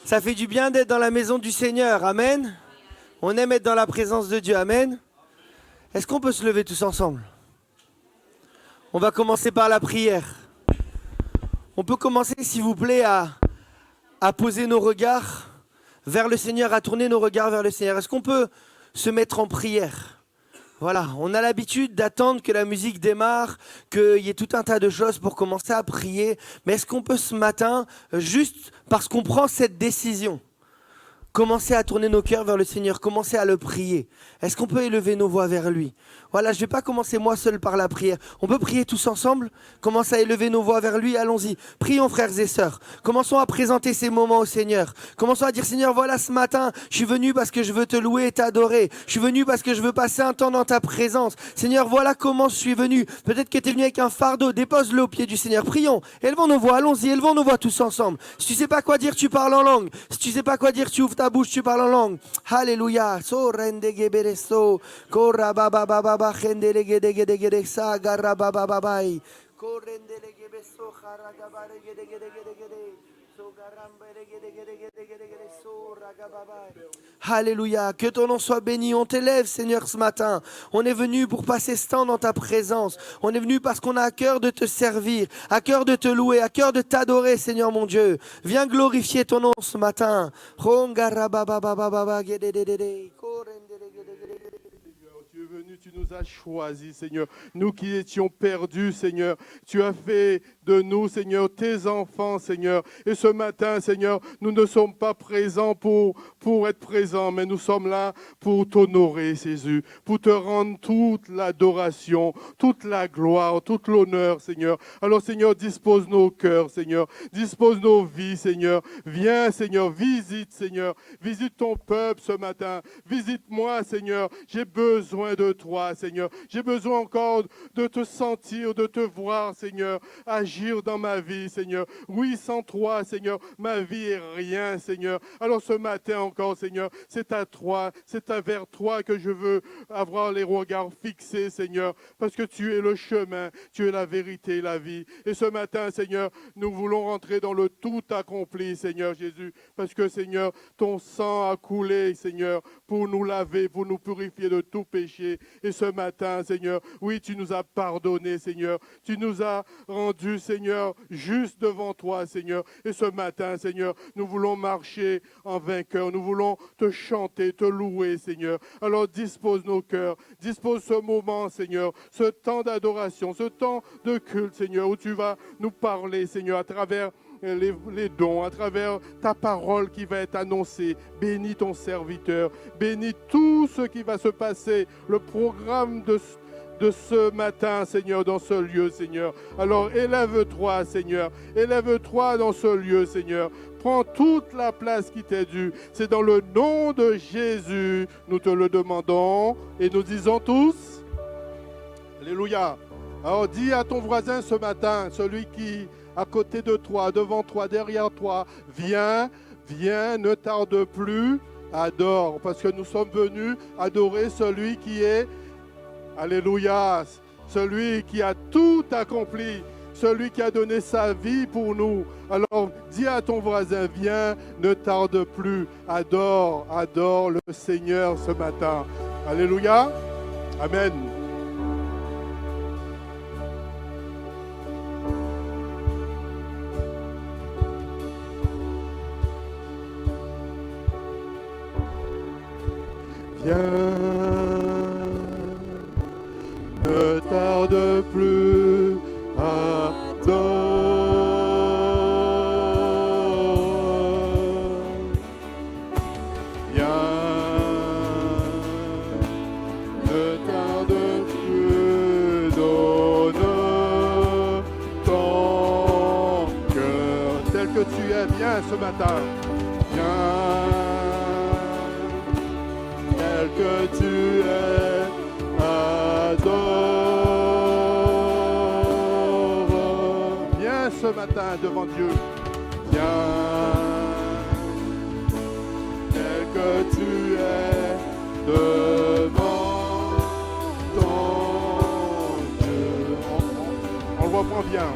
Ça fait du bien d'être dans la maison du Seigneur. Amen. On aime être dans la présence de Dieu. Amen. Est-ce qu'on peut se lever tous ensemble? On va commencer par la prière. On peut commencer, s'il vous plaît, à poser nos regards vers le Seigneur, à tourner nos regards vers le Seigneur. Est-ce qu'on peut se mettre en prière? Voilà, on a l'habitude d'attendre que la musique démarre, qu'il y ait tout un tas de choses pour commencer à prier. Mais est-ce qu'on peut ce matin, juste parce qu'on prend cette décision, commencer à tourner nos cœurs vers le Seigneur, commencer à le prier? Est-ce qu'on peut élever nos voix vers lui? Voilà, je ne vais pas commencer moi seul par la prière. On peut prier tous ensemble? Commencer à élever nos voix vers lui, allons-y. Prions frères et sœurs. Commençons à présenter ces moments au Seigneur. Commençons à dire, Seigneur, voilà ce matin, je suis venu parce que je veux te louer et t'adorer. Je suis venu parce que je veux passer un temps dans ta présence. Seigneur, voilà comment je suis venu. Peut-être que tu es venu avec un fardeau, dépose-le au pied du Seigneur. Prions, élevons nos voix, allons-y, élevons nos voix tous ensemble. Si tu ne sais pas quoi dire, tu parles en langue. Si tu ne sais pas quoi dire, tu ouvres ta bouche, tu parles en langue. Alléluia. So rende gebereso, korra baba baba baba hendele gede gede gede sa garra baba babai. Korrendele gebeso kharaga bare gede gede gede gede. So garambere gede gede gede gede gede so raga babai. Alléluia, que ton nom soit béni. On t'élève, Seigneur, ce matin. On est venu pour passer ce temps dans ta présence. On est venu parce qu'on a à cœur de te servir, à cœur de te louer, à cœur de t'adorer, Seigneur mon Dieu. Viens glorifier ton nom ce matin. Tu es venu, tu nous as choisis, Seigneur. Nous qui étions perdus, Seigneur, tu as fait de nous, Seigneur, tes enfants, Seigneur. Et ce matin, Seigneur, nous ne sommes pas présents pour être présents, mais nous sommes là pour t'honorer, Jésus, pour te rendre toute l'adoration, toute la gloire, tout l'honneur, Seigneur. Alors, Seigneur, dispose nos cœurs, Seigneur. Dispose nos vies, Seigneur. Viens, Seigneur, visite, Seigneur. Visite ton peuple ce matin. Visite-moi, Seigneur. J'ai besoin de toi, Seigneur. J'ai besoin encore de te sentir, de te voir, Seigneur, agir dans ma vie, Seigneur. Oui, sans toi, Seigneur, ma vie est rien, Seigneur. Alors ce matin encore, Seigneur, c'est à toi, c'est vers toi que je veux avoir les regards fixés, Seigneur, parce que tu es le chemin, tu es la vérité, la vie. Et ce matin, Seigneur, nous voulons rentrer dans le tout accompli, Seigneur Jésus, parce que, Seigneur, ton sang a coulé, Seigneur, pour nous laver, pour nous purifier de tout péché. Et ce matin, Seigneur, oui, tu nous as pardonné, Seigneur. Tu nous as rendus, Seigneur, juste devant toi, Seigneur. Et ce matin, Seigneur, nous voulons marcher en vainqueur. Nous voulons te chanter, te louer, Seigneur. Alors dispose nos cœurs, dispose ce moment, Seigneur, ce temps d'adoration, ce temps de culte, Seigneur, où tu vas nous parler, Seigneur, à travers les dons, à travers ta parole qui va être annoncée. Bénis ton serviteur, bénis tout ce qui va se passer, le programme de ce matin, Seigneur, dans ce lieu, Seigneur. Alors élève-toi, Seigneur, élève-toi dans ce lieu, Seigneur. Prends toute la place qui t'est due. C'est dans le nom de Jésus, nous te le demandons et nous disons tous, Alléluia. Alors dis à ton voisin ce matin, celui qui à côté de toi, devant toi, derrière toi, viens, ne tarde plus, adore, parce que nous sommes venus adorer celui qui est, alléluia, celui qui a tout accompli, celui qui a donné sa vie pour nous. Alors dis à ton voisin, viens, ne tarde plus, adore le Seigneur ce matin. Alléluia, amen. Viens, ne tarde plus, adore. Viens, ne tarde plus, donne ton cœur tel que tu es. Viens ce matin, viens. Que tu es, adore. Viens ce matin devant Dieu. Viens, tel que tu es devant ton Dieu. On le reprend bien.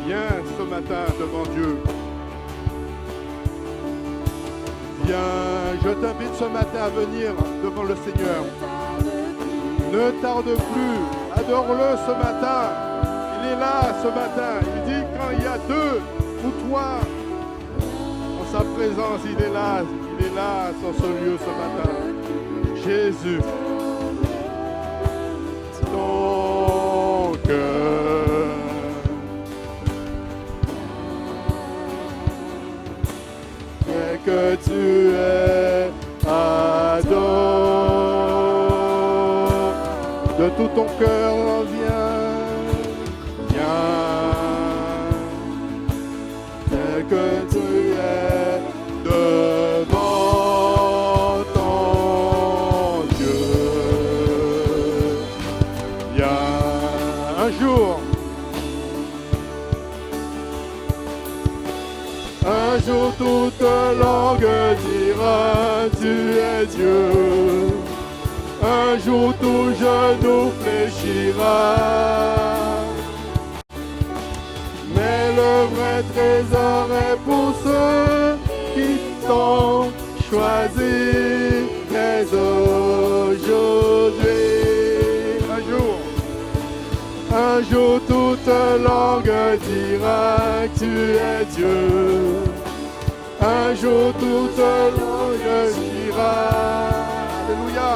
Viens ce matin devant Dieu. Viens, je t'invite ce matin à venir devant le Seigneur. Ne tarde plus, adore-le ce matin. Il est là ce matin. Il dit quand il y a deux ou trois en sa présence, il est là sur ce lieu ce matin. Jésus, ton cœur. Et que tu es adore de tout ton cœur, viens, et que tu es devant ton Dieu. Viens un jour. Un jour toute langue dira tu es Dieu. Un jour tout genou fléchira. Mais le vrai trésor est pour ceux qui t'ont choisi dès aujourd'hui. Un jour toute langue dira que tu es Dieu. Un jour toute langue dira Alléluia.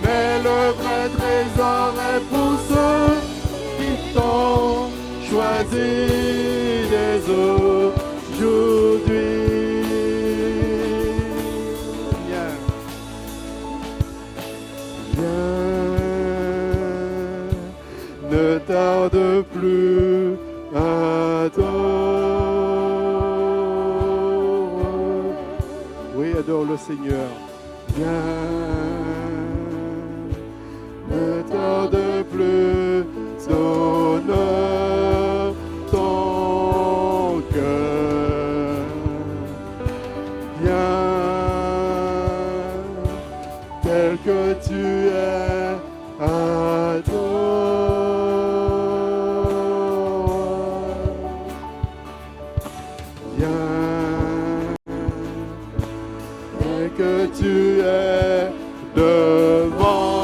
Mais le vrai trésor est pour ceux qui t'ont choisi dès aujourd'hui. Viens. Ne tarde plus, adore. Oui, adore le Seigneur. Viens, ne tarde plus, donne ton cœur. Viens, tel que tu es, adore. Que tu es devant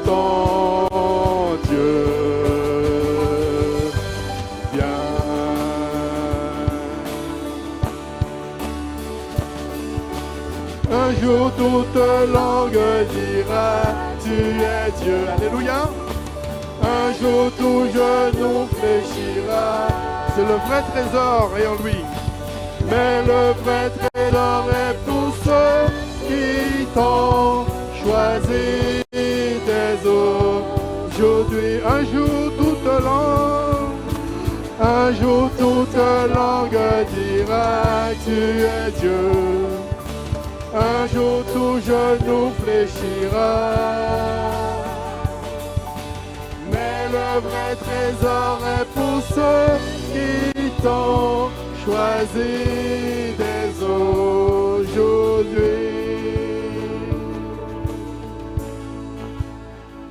ton Dieu. Viens. Un jour toute langue dira tu es Dieu. Alléluia. Un jour tout genou fléchira. C'est le vrai trésor est en lui. Mais le vrai trésor est pour ceux qui t'ont choisi dès aujourd'hui. Un jour toute langue dira tu es Dieu. Un jour tout genou fléchira. Mais le vrai trésor est pour ceux qui t'ont choisi dès aujourd'hui.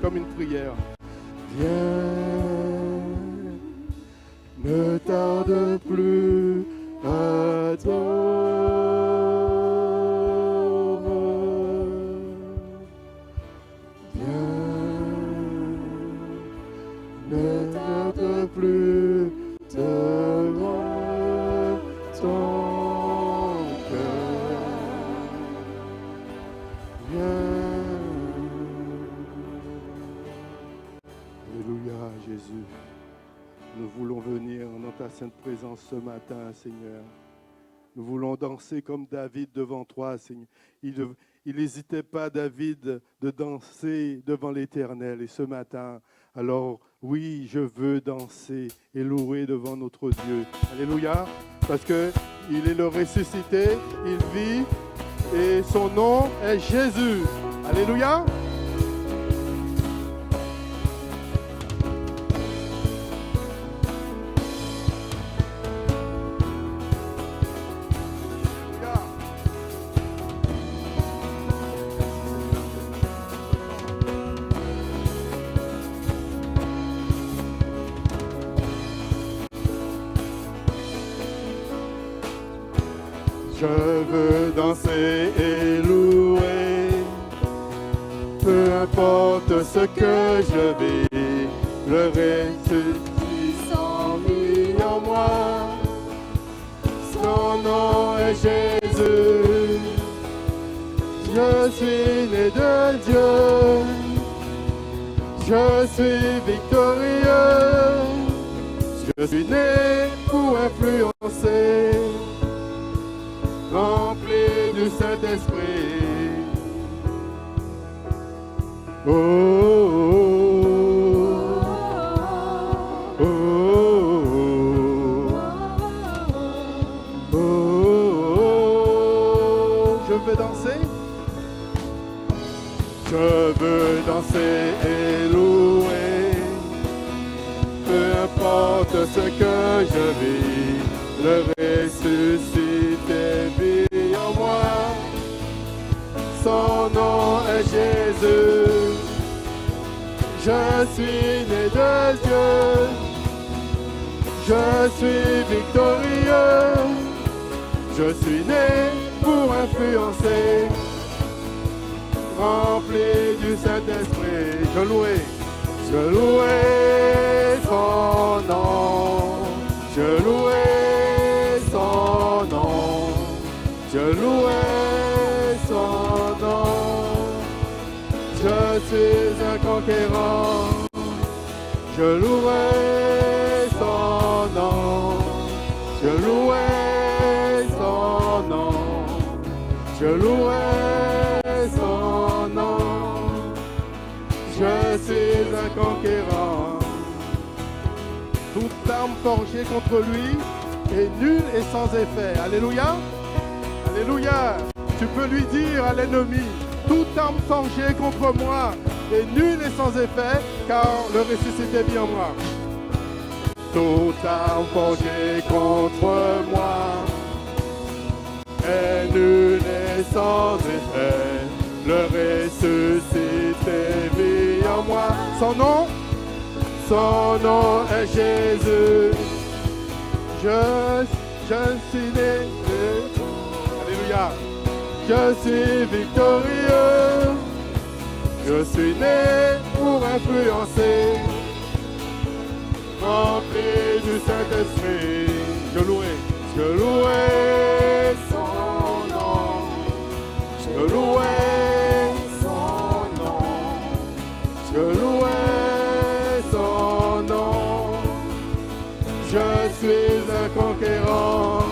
Comme une prière. Viens, ne tarde plus, adore. Viens, ne tarde plus, devant ton cœur. Viens. Alléluia, Jésus. Nous voulons venir dans ta sainte présence ce matin, Seigneur. Nous voulons danser comme David devant toi, Seigneur. Il n'hésitait pas, David, de danser devant l'Éternel. Et ce matin, alors, oui, je veux danser et louer devant notre Dieu. Alléluia. Parce qu'il est le ressuscité, il vit et son nom est Jésus. Alléluia. Je veux danser et louer. Peu importe ce que je vis, le ressuscitant vit en moi. Son nom est Jésus. Je suis né de Dieu. Je suis victorieux. Je suis né pour influencer, rempli du Saint-Esprit. Oh, oh, oh, oh, oh, oh, je veux danser. Je veux danser et louer. Peu importe ce que je vis, le ressuscité vit en moi. Son nom est Jésus. Je suis né de Dieu. Je suis victorieux. Je suis né pour influencer, rempli du Saint-Esprit. Je louais son nom. Je louais son nom. Je louais son nom. Je suis un conquérant. Je louais son nom. Je louais son nom. Je louais son nom. Je suis un conquérant. Toute arme forgée contre lui est nulle et sans effet. Alléluia. Alléluia. Tu peux lui dire à l'ennemi, toute arme forgée contre moi est nulle et sans effet, car le ressuscité vit en moi. Toute arme forgée contre moi est nulle et sans effet. Le ressuscité vit en moi. Son nom est Jésus. Je suis né. Alléluia. Je suis victorieux. Je suis né pour influencer, rempli du Saint-Esprit. Je louais son nom. Je louais son nom. Je louais son nom. Je suis un conquérant.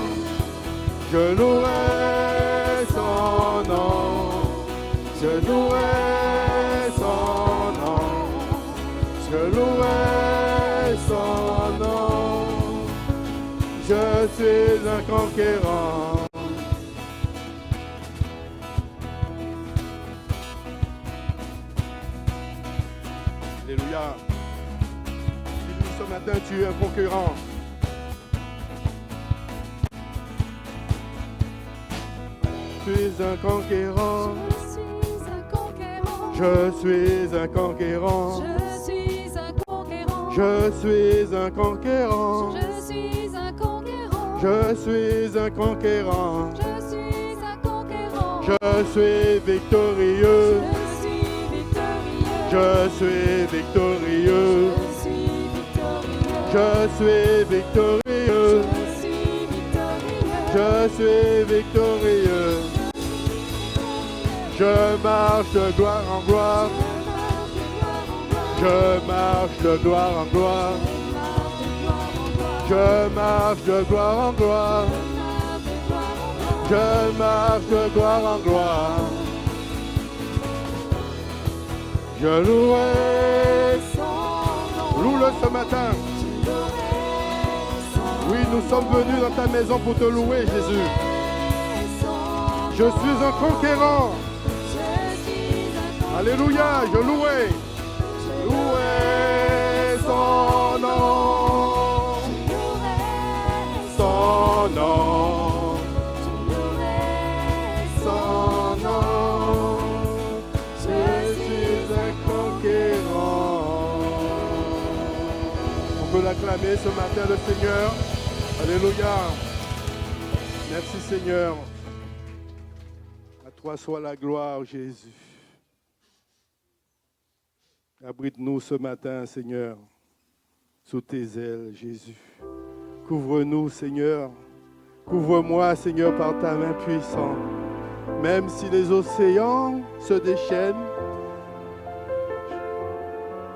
Je louais son nom. Je louais son nom. Je louais son nom. Je suis un conquérant. Alléluia. Dis-lui ce matin, tu es un conquérant. Je suis un conquérant. Je suis un conquérant. Je suis un conquérant. Je suis un conquérant. Je suis victorieux. Je suis victorieux. Je suis victorieux. Je suis victorieux. Je marche de gloire en gloire. Je marche de gloire en gloire. Je marche de gloire en gloire. Je marche de gloire en gloire. Je louerai son nom. Loue-le ce matin. Oui, nous sommes venus dans ta maison pour te louer, Jésus. Je suis un conquérant. Alléluia, je louais. Louer son nom. Son nom. Son nom. Je suis un conquérant. On peut l'acclamer ce matin, le Seigneur. Alléluia. Merci Seigneur. toi soit la gloire, Jésus. Abrite-nous ce matin, Seigneur, sous tes ailes, Jésus. Couvre-nous, Seigneur. Couvre-moi, Seigneur, par ta main puissante. Même si les océans se déchaînent,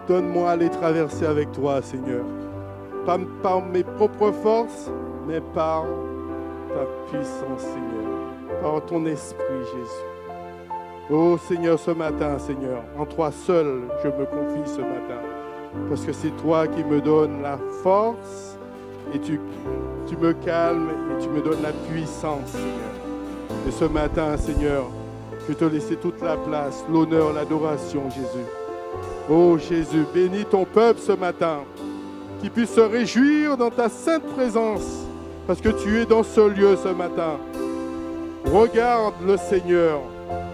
donne-moi à les traverser avec toi, Seigneur. Pas par mes propres forces, mais par ta puissance, Seigneur. Par ton esprit, Jésus. Oh Seigneur, ce matin, Seigneur, en toi seul, je me confie ce matin. Parce que c'est toi qui me donnes la force et tu me calmes et tu me donnes la puissance, Seigneur. Et ce matin, Seigneur, je te laisse toute la place, l'honneur, l'adoration, Jésus. Oh Jésus, bénis ton peuple ce matin, qu'il puisse se réjouir dans ta sainte présence, parce que tu es dans ce lieu ce matin. Regarde le Seigneur,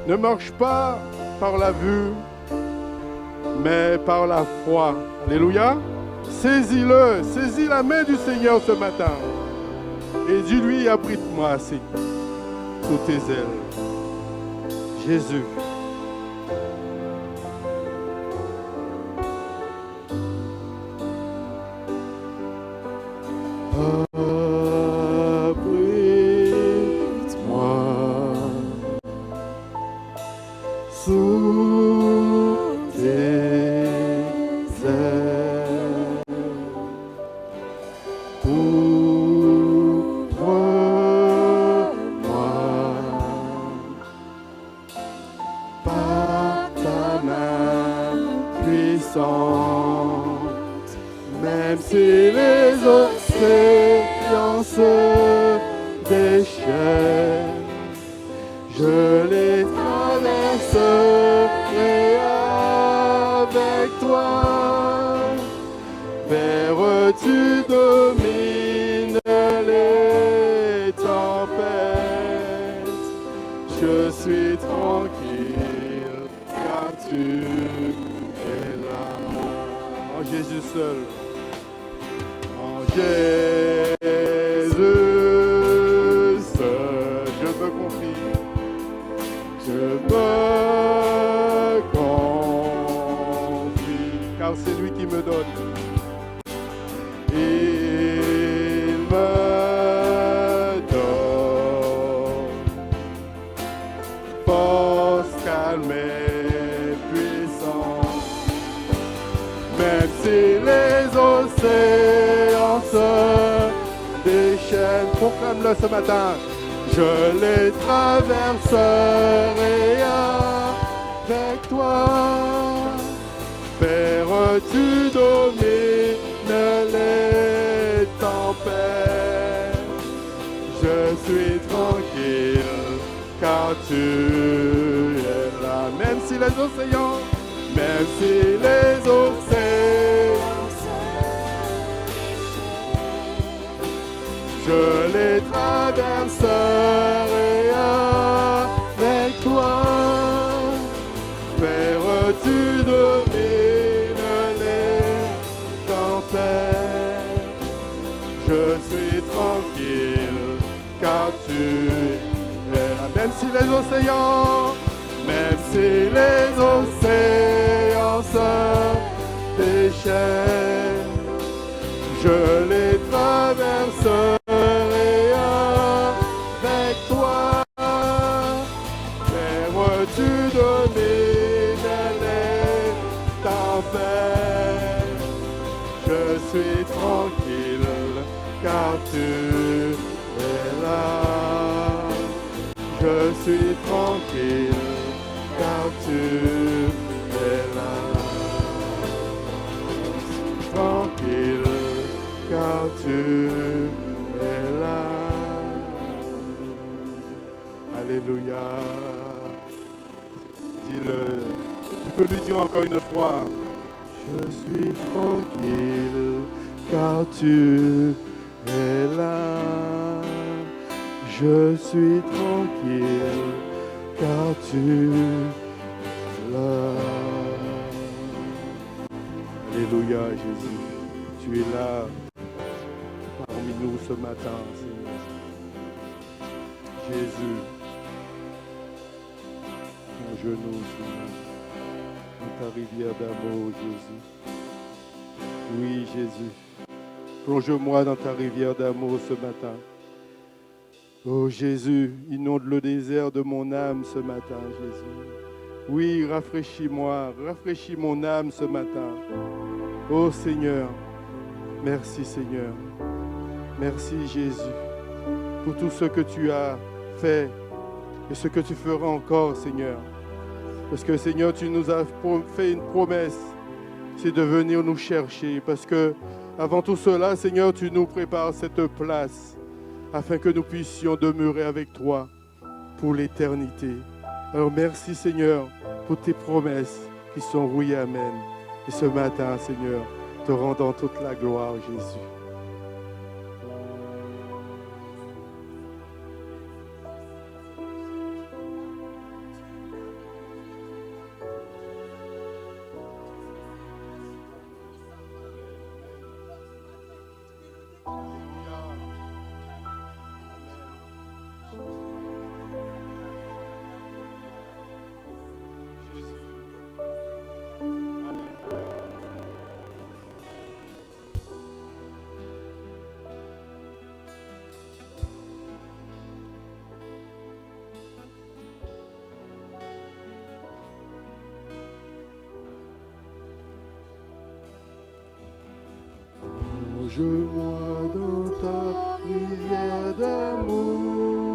ne marche pas par la vue, mais par la foi. Alléluia. Saisis-le, saisis la main du Seigneur ce matin. Et dis-lui, abrite-moi, Seigneur, sous tes ailes. Jésus. Même si les océans se déchaînent, je les traverserai avec toi. Vers tu domines les tempêtes, je suis tranquille car tu es là. En Jésus seul. Jésus seul, je me confie, je me confie, car c'est lui qui me donne. Il me donne force, calme et puissance, même si les océans se déchaînent. Proclame-le ce matin. Je les traverserai avec toi. Père, tu domines les tempêtes. Je suis tranquille car tu es là. Même si les océans, même si les océans, je les traverserai avec toi. Père, tu domines les tempêtes. Je suis tranquille car tu es là. même si les océans, Même si les océans se déchaînent, je les traverserai avec toi. Père, tu domines les tempêtes. Je suis tranquille car tu es là. Je suis tranquille car tu es là. Tranquille car tu es là. Alléluia. dis-le. Tu peux lui dire encore une fois. Je suis tranquille car tu es là. Je suis tranquille car tu es là. Alléluia, Jésus. Tu es là parmi nous ce matin, Seigneur. Jésus. Plonge-nous, Seigneur, dans ta rivière d'amour, Jésus. Oui, Jésus. Plonge-moi dans ta rivière d'amour ce matin. Oh Jésus, inonde le désert de mon âme ce matin, Jésus. Oui, rafraîchis-moi, rafraîchis mon âme ce matin. Oh Seigneur, merci Seigneur. Merci Jésus pour tout ce que tu as fait et ce que tu feras encore, Seigneur. Parce que Seigneur, tu nous as fait une promesse, c'est de venir nous chercher. Parce que avant tout cela, Seigneur, tu nous prépares cette place afin que nous puissions demeurer avec toi pour l'éternité. Alors merci Seigneur pour tes promesses qui sont oui, amen. Et ce matin, Seigneur, te rendant toute la gloire, Jésus. Plonge-moi dans ta rivière d'amour.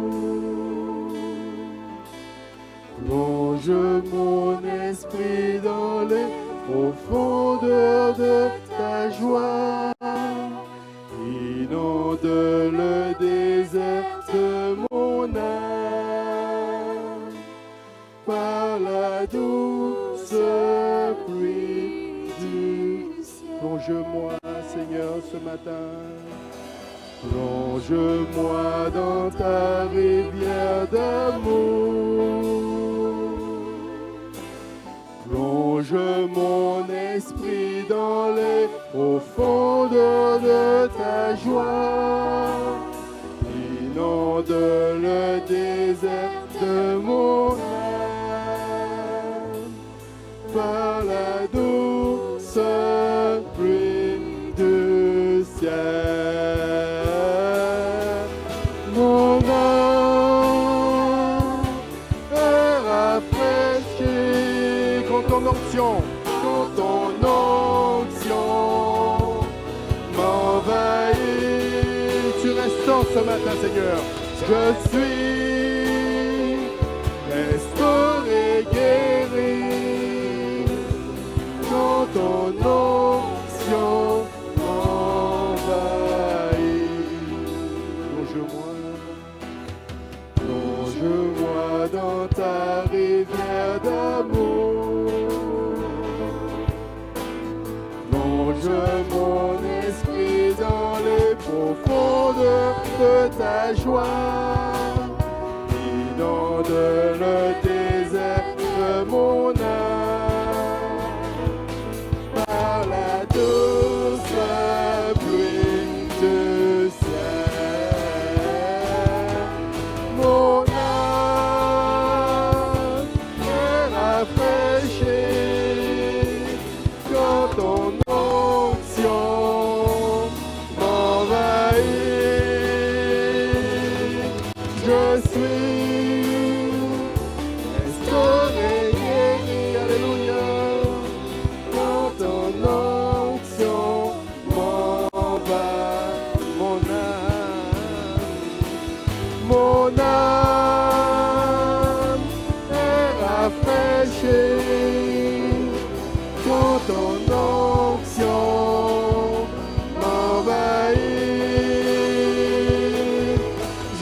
Plonge mon esprit dans les profondeurs de ta joie. Inonde le désert de mon âme par la douce pluie du ciel. Plonge-moi Seigneur, ce matin, plonge-moi dans ta rivière d'amour. Plonge mon esprit dans les profondeurs de ta joie. Inonde le désert de mon âme par la douce pluie du ciel. Mon âme est rafraîchie quand ton onction m'envahit. Tu restaures ce matin, Seigneur. Je suis restauré, guéri quand ton onction plonge-moi dans ta rivière d'amour. Plonge mon esprit dans les profondeurs de ta joie. Inonde le désert de mon âme par la douce pluie du ciel. Mon âme est rafraîchie quand ton onction m'envahit. Je suis restauré, guéri, alléluia, quand ton onction m'envahit. Mon âme est rafraîchie quand ton onction m'envahit.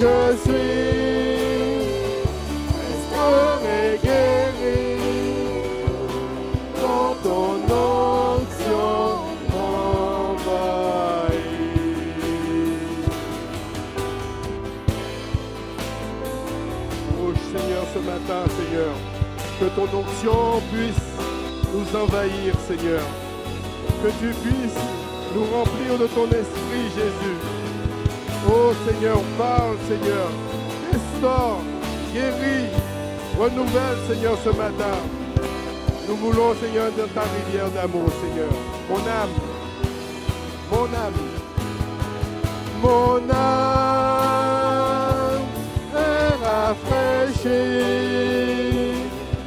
Je suis restauré, guéri quand ton onction m'envahit. Oh Seigneur, ce matin, Seigneur, que ton onction puisse nous envahir, Seigneur. Que tu puisses nous remplir de ton esprit, Jésus. Oh Seigneur, parle, Seigneur. Restaure, guéris. Renouvelle, Seigneur, ce matin. Nous voulons, Seigneur, dans ta rivière d'amour, Seigneur. Mon âme, mon âme est rafraîchie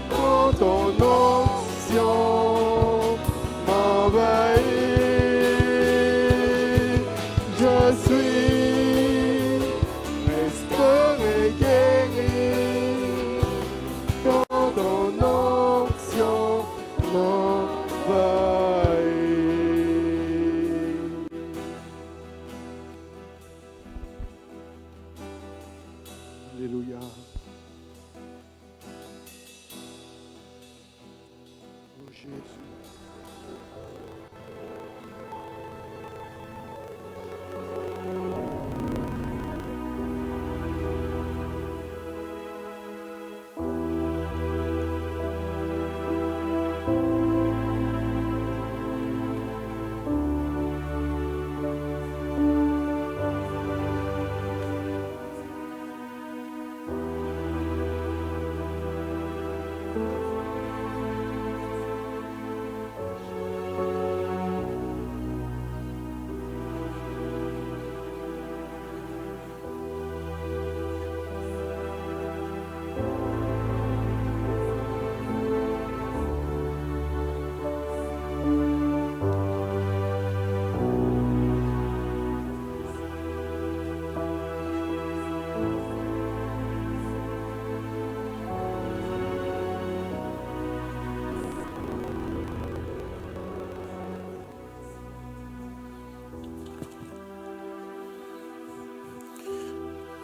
quand ton onction m'envahit. Je suis restauré, guéri quand ton onction m'envahit. Alléluia. Oh Jésus.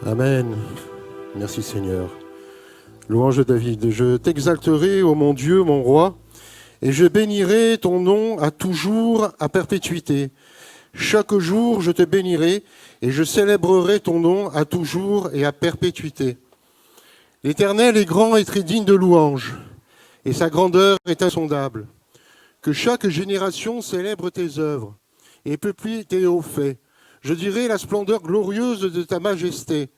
Amen. Merci Seigneur. Louange de David. Je t'exalterai, ô mon Dieu, mon roi, et je bénirai ton nom à toujours, à perpétuité. Chaque jour, je te bénirai, et je célébrerai ton nom à toujours et à perpétuité. L'Éternel est grand et très digne de louange, et sa grandeur est insondable. Que chaque génération célèbre tes œuvres, et peuple tes hauts faits. Je dirai la splendeur glorieuse de ta majesté.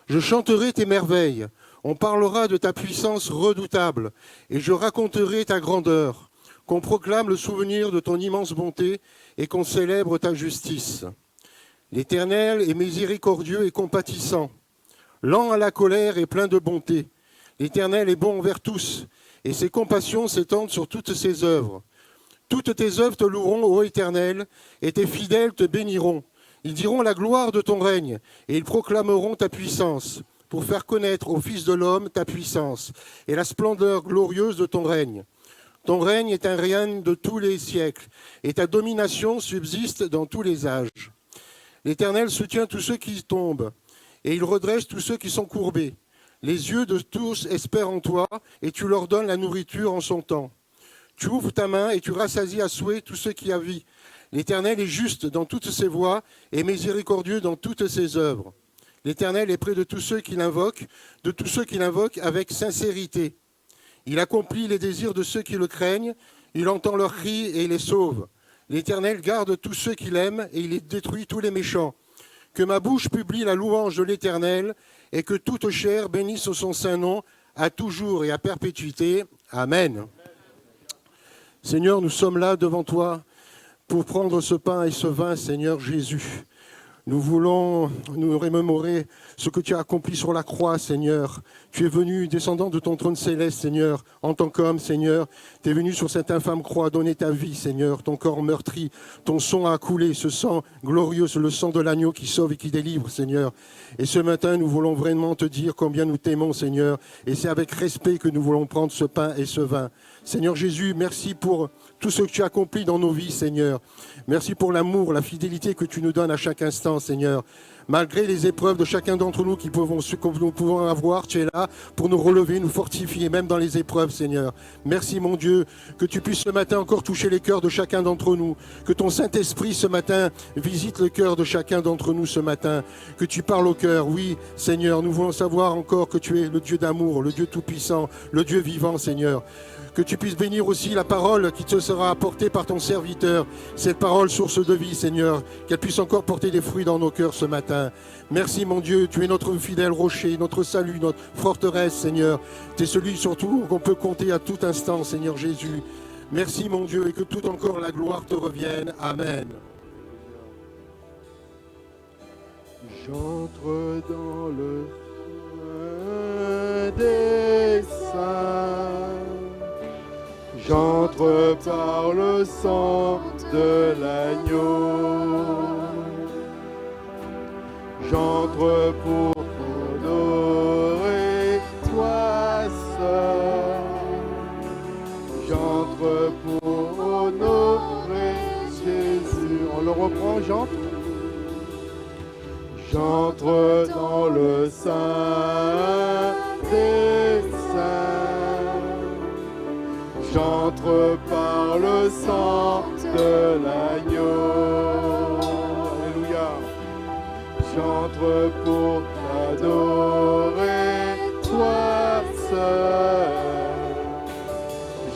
Je chanterai tes merveilles. On parlera de ta puissance redoutable. Et je raconterai ta grandeur. Qu'on proclame le souvenir de ton immense bonté et qu'on célèbre ta justice. L'Éternel est miséricordieux et compatissant. Lent à la colère et plein de bonté. L'Éternel est bon envers tous. Et ses compassions s'étendent sur toutes ses œuvres. Toutes tes œuvres te loueront, ô Éternel, et tes fidèles te béniront. Ils diront la gloire de ton règne, et ils proclameront ta puissance, pour faire connaître au Fils de l'homme ta puissance, et la splendeur glorieuse de ton règne. Ton règne est un règne de tous les siècles, et ta domination subsiste dans tous les âges. L'Éternel soutient tous ceux qui tombent, et il redresse tous ceux qui sont courbés. Les yeux de tous espèrent en toi, et tu leur donnes la nourriture en son temps. Tu ouvres ta main, et tu rassasies à souhait tous ceux qui avient. L'Éternel est juste dans toutes ses voies et miséricordieux dans toutes ses œuvres. L'Éternel est près de tous ceux qui l'invoquent, avec sincérité. Il accomplit les désirs de ceux qui le craignent, il entend leurs cris et il les sauve. L'Éternel garde tous ceux qui l'aiment et il détruit tous les méchants. Que ma bouche publie la louange de l'Éternel et que toute chair bénisse son saint nom à toujours et à perpétuité. Amen. Seigneur, nous sommes là devant toi pour prendre ce pain et ce vin, Seigneur Jésus. Nous voulons nous remémorer ce que tu as accompli sur la croix, Seigneur. Tu es venu, descendant de ton trône céleste, Seigneur, en tant qu'homme, Seigneur. Tu es venu sur cette infâme croix donner ta vie, Seigneur. Ton corps meurtri, ton sang a coulé, ce sang glorieux, c'est le sang de l'agneau qui sauve et qui délivre, Seigneur. Et ce matin, nous voulons vraiment te dire combien nous t'aimons, Seigneur. Et c'est avec respect que nous voulons prendre ce pain et ce vin. Seigneur Jésus, merci pour tout ce que tu as accompli dans nos vies, Seigneur. Merci pour l'amour, la fidélité que tu nous donnes à chaque instant, Seigneur. Malgré les épreuves de chacun d'entre nous que nous pouvons avoir, tu es là pour nous relever, nous fortifier, même dans les épreuves, Seigneur. Merci, mon Dieu, que tu puisses ce matin encore toucher les cœurs de chacun d'entre nous. Que ton Saint-Esprit, ce matin, visite le cœur de chacun d'entre nous ce matin. Que tu parles au cœur. Oui, Seigneur, nous voulons savoir encore que tu es le Dieu d'amour, le Dieu tout-puissant, le Dieu vivant, Seigneur. Que tu puisses bénir aussi la parole qui te sera apportée par ton serviteur. Cette parole, source de vie, Seigneur, qu'elle puisse encore porter des fruits dans nos cœurs ce matin. matin. Merci mon Dieu, tu es notre fidèle rocher, notre salut, notre forteresse, Seigneur. Tu es celui surtout qu'on peut compter à tout instant, Seigneur Jésus. Merci mon Dieu, et que tout encore la gloire te revienne. Amen. J'entre dans le sein des saints. J'entre par le sang de l'agneau. J'entre pour t'honorer, toi seul. J'entre pour honorer Jésus. On le reprend, j'entre. J'entre dans le sein des saints. J'entre par le sang de l'agneau. Alléluia. J'entre pour t'adorer, toi seul.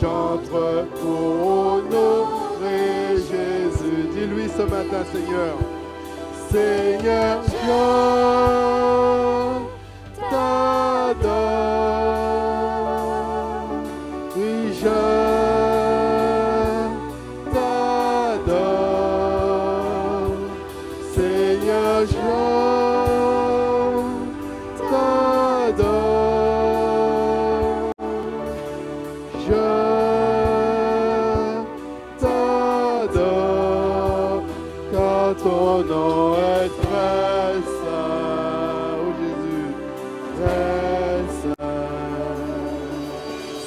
J'entre pour honorer Jésus. Dis-lui ce matin, Seigneur. Seigneur, je t'adore. Oui, je t'adore. Seigneur, je t'adore. Je t'adore, car ton nom est très saint. Oh Jésus, très saint.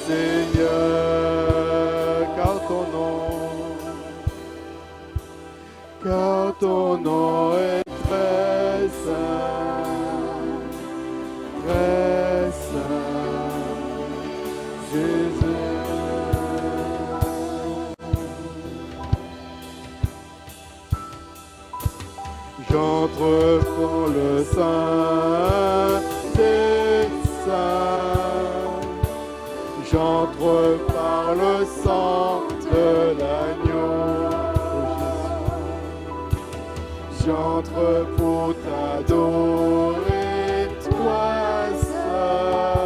Seigneur, car ton nom est très saint, très saint. Jésus. J'entre dans le sein des saints. J'entre par le sang de l'agneau. J'entre pour t'adorer, toi seul.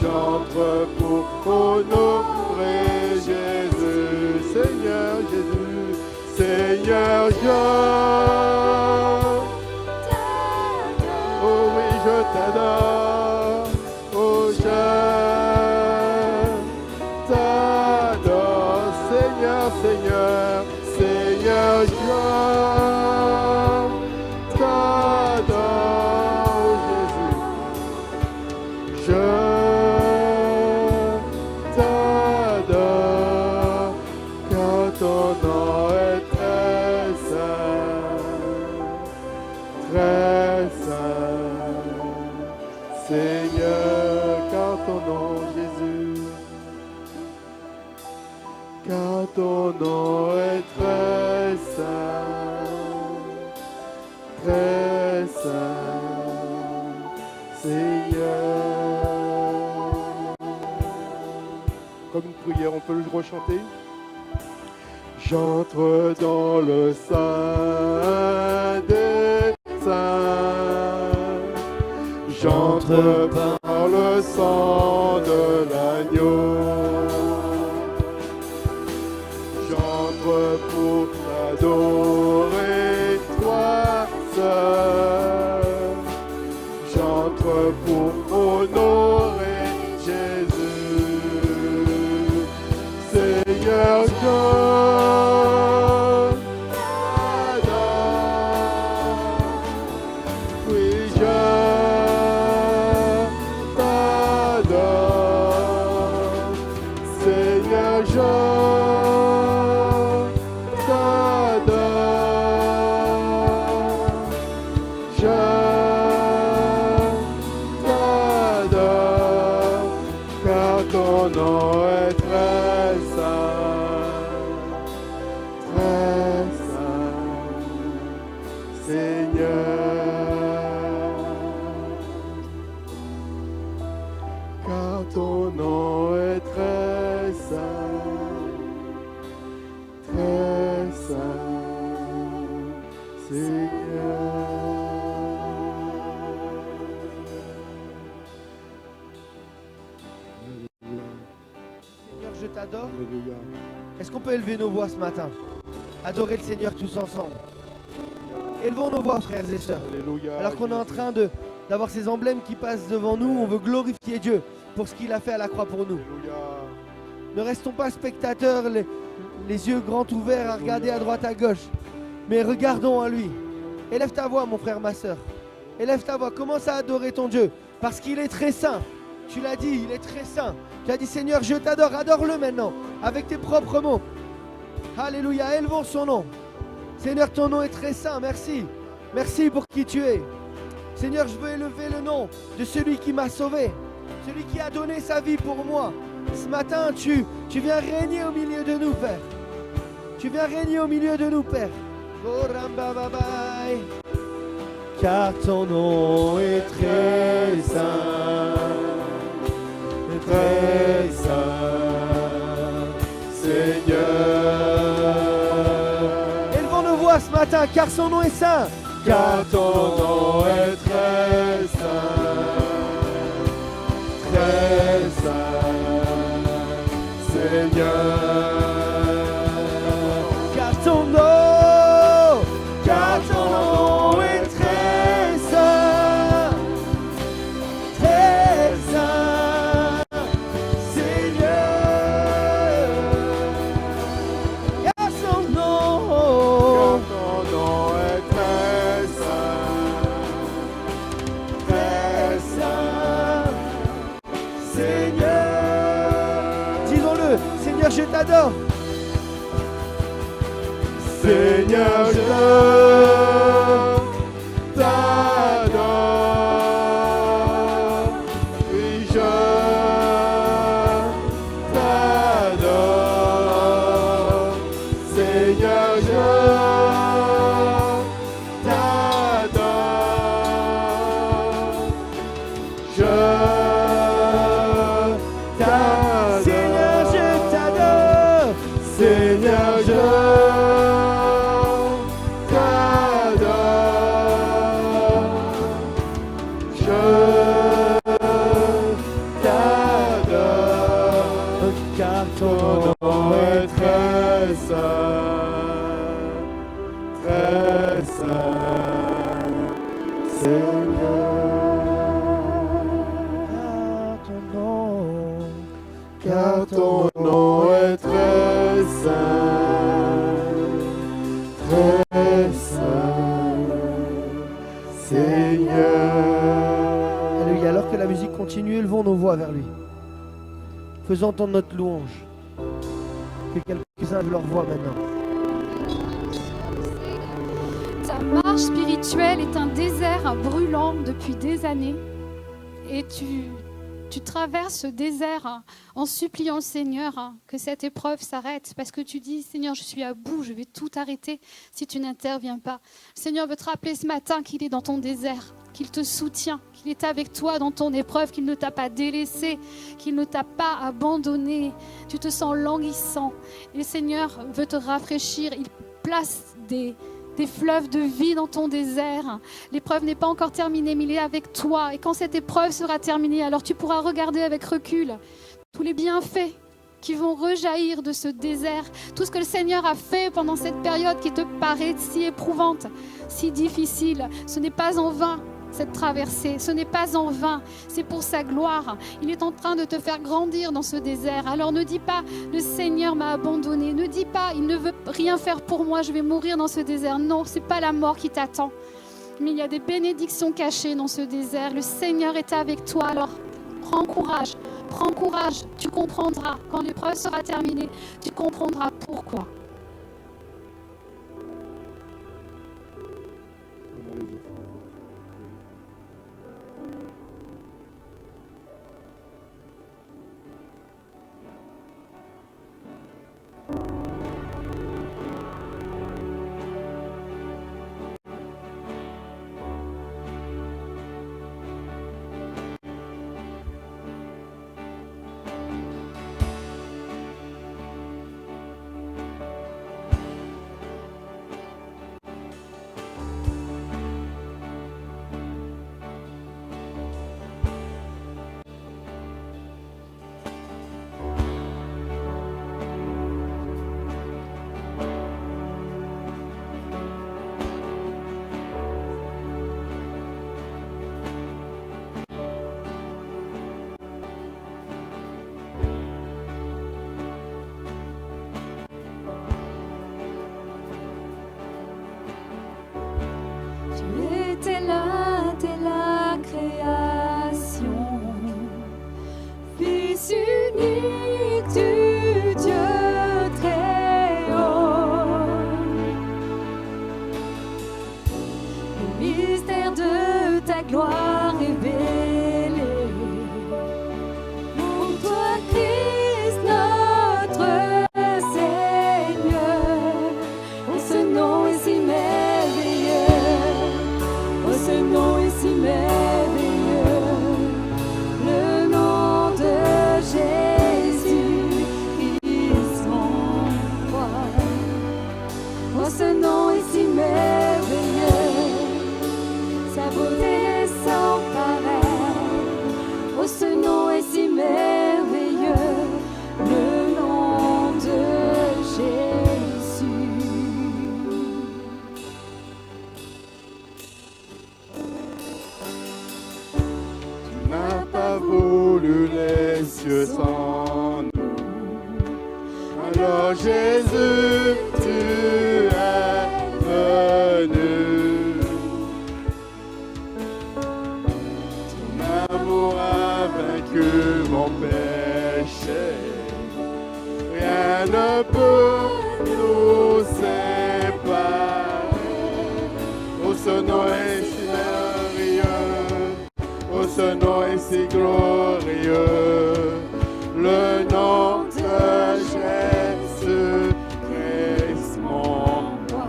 J'entre pour honorer Jésus, Seigneur Jésus. Seigneur, oh oui, je t'adore. Oh, je t'adore. Seigneur, Seigneur, Seigneur, je t'adore. Oh, Jésus, je t'adore, car ton nom est très saint, Seigneur, car ton nom, Jésus, car ton nom est très saint, Seigneur. Comme une prière, on peut le rechanter. J'entre dans le sein des saints. J'entre par le sang de l'agneau. J'entre pour t'adorer, toi seul. J'entre pour honorer Jésus. Seigneur, je Seigneur, je t'adore. Alléluia. Est-ce qu'on peut élever nos voix ce matin? Adorer le Seigneur tous ensemble. Élevons nos voix, frères et sœurs. Alléluia. Alors qu'on est en Jésus. train d'avoir ces emblèmes qui passent devant nous, on veut glorifier Dieu pour ce qu'il a fait à la croix pour nous. Alléluia. Ne restons pas spectateurs, les yeux grands ouverts à regarder à droite à gauche, mais regardons à lui. Élève ta voix, mon frère, ma sœur. Élève ta voix, commence à adorer ton Dieu, parce qu'il est très saint. Tu l'as dit, il est très saint. Tu as dit, Seigneur, je t'adore, adore-le maintenant, avec tes propres mots. Alléluia, élevons son nom. Seigneur, ton nom est très saint, merci. Merci pour qui tu es. Seigneur, je veux élever le nom de celui qui m'a sauvé, celui qui a donné sa vie pour moi. Ce matin, tu viens régner au milieu de nous, Père. Tu viens régner au milieu de nous, Père. Oh, Rambababai. Car ton nom est très saint, très saint, Seigneur. Élevons nos voix ce matin, car son nom est saint. Car ton nom est très saint, Seigneur. Car ton nom est très saint, Seigneur. Car son nom est très saint, Seigneur. Disons-le, Seigneur, je t'adore. Seigneur, je t'adore. Oui, je t'adore. Seigneur, je t'adore. Je t'adore. Seigneur, je t'adore. Seigneur, je Car ton nom est très saint, Seigneur. Car ton nom est très saint, Seigneur. Alléluia. Alors que la musique continue, élevons nos voix vers lui. Faisons entendre notre louange. Que quelques-uns de leur voix maintenant. Ta marche spirituelle est un désert brûlant depuis des années. Et tu traverses ce désert en suppliant le Seigneur que cette épreuve s'arrête. Parce que tu dis, Seigneur, je suis à bout, je vais tout arrêter si tu n'interviens pas. Le Seigneur veut te rappeler ce matin qu'il est dans ton désert, qu'il te soutient, qu'il est avec toi dans ton épreuve, qu'il ne t'a pas délaissé, qu'il ne t'a pas abandonné. Tu te sens languissant. Et le Seigneur veut te rafraîchir. Il place des fleuves de vie dans ton désert. L'épreuve n'est pas encore terminée, mais il est avec toi. Et quand cette épreuve sera terminée, alors tu pourras regarder avec recul tous les bienfaits qui vont rejaillir de ce désert. Tout ce que le Seigneur a fait pendant cette période qui te paraît si éprouvante, si difficile. Ce n'est pas en vain. Cette traversée, ce n'est pas en vain, c'est pour sa gloire. Il est en train de te faire grandir dans ce désert. Alors ne dis pas, le Seigneur m'a abandonné. Ne dis pas, il ne veut rien faire pour moi, je vais mourir dans ce désert. Non, ce n'est pas la mort qui t'attend. Mais il y a des bénédictions cachées dans ce désert. Le Seigneur est avec toi, alors prends courage, tu comprendras. Quand l'épreuve sera terminée, tu comprendras pourquoi. mystère de ta gloire révélée. Pour toi, Christ, notre Seigneur, oh, ce nom est si merveilleux, oh, ce nom est si merveilleux, le nom de Jésus, Christ mon roi. Oh, ce nom est si merveilleux, sa beauté est sans pareil. Oh, ce nom est si merveilleux, le nom de Jésus. Tu n'as pas voulu les cieux sans nous. Alors Jésus, tu es venu. Ton amour a vaincu mon péché. Rien ne peut nous séparer. Oh, ce nom est si merveilleux. Oh, ce nom est si glorieux. Le nom de Jésus Christ mon roi.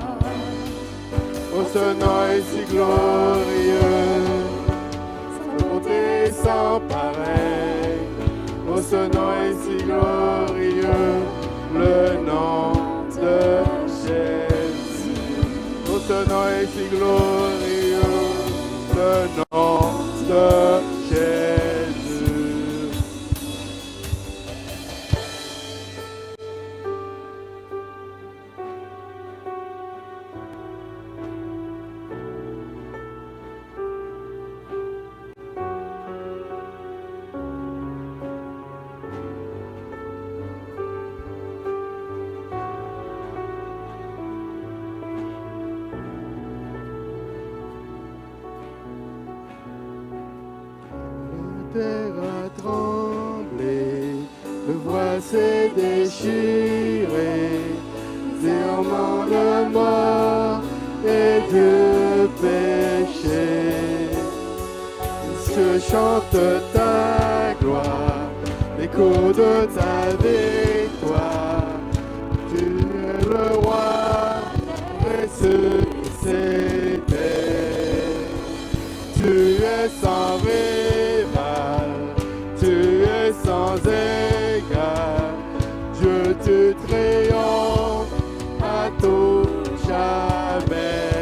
Oh, ce nom est si glorieux. Sa bonté sans pareil. Oh, ce nom est si glorieux. Le nom de Jésus. Oh, ce nom est si glorieux. Le nom de Jésus. La terre a tremblé, le voile s'est déchiré, désormais de mort et de péché. Je chante ta gloire, l'écho de ta victoire. Tu es le roi ressuscité. Tu es sans rival, tu es sans égal. Dieu, tu triomphes à tout jamais.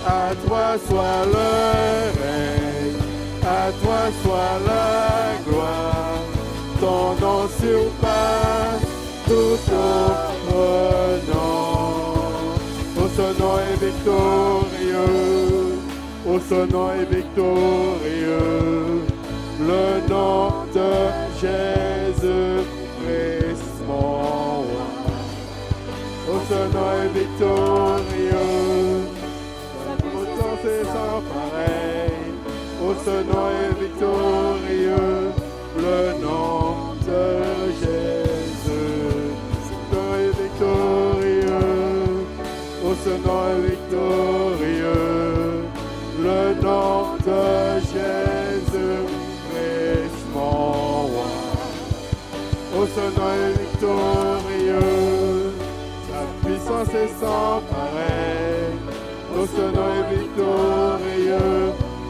À toi soit le règne, à toi soit la gloire. Ton nom surpasse tout autre nom. Oh, ce nom est victorieux. Oh, ce nom est victorieux, le nom de Jésus Christ mon roi. Oh, ce nom est victorieux, sa puissance est sans pareil. Oh, ce nom est victorieux, le nom de Jésus. Ce nom est victorieux, oh, ce nom est victorieux. Le nom de Jésus Christ mon roi. Oh, ce nom est victorieux, sa puissance est sans pareil. Oh, ce nom est victorieux,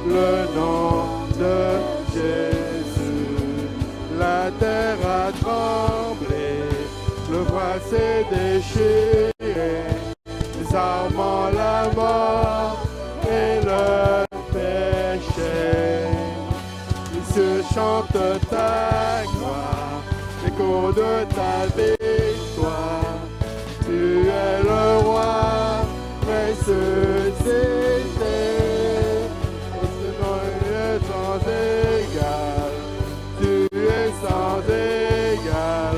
le nom de Jésus. La terre a tremblé, le voile s'est déchiré, désarmant la mort et le péché. Les cieux chantent ta gloire, l'écho de ta victoire. Tu es le roi ressuscité. Ce nom est sans égal, tu es sans égal.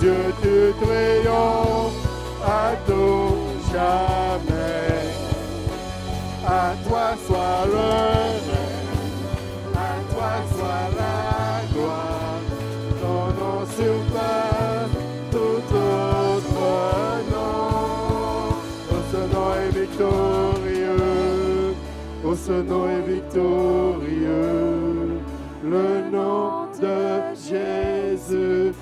Dieu, tu triomphes à tout jamais. À toi soit le règne, à toi soit la gloire, ton nom surpasse ce nom est victorieux, le nom de Jésus-Christ,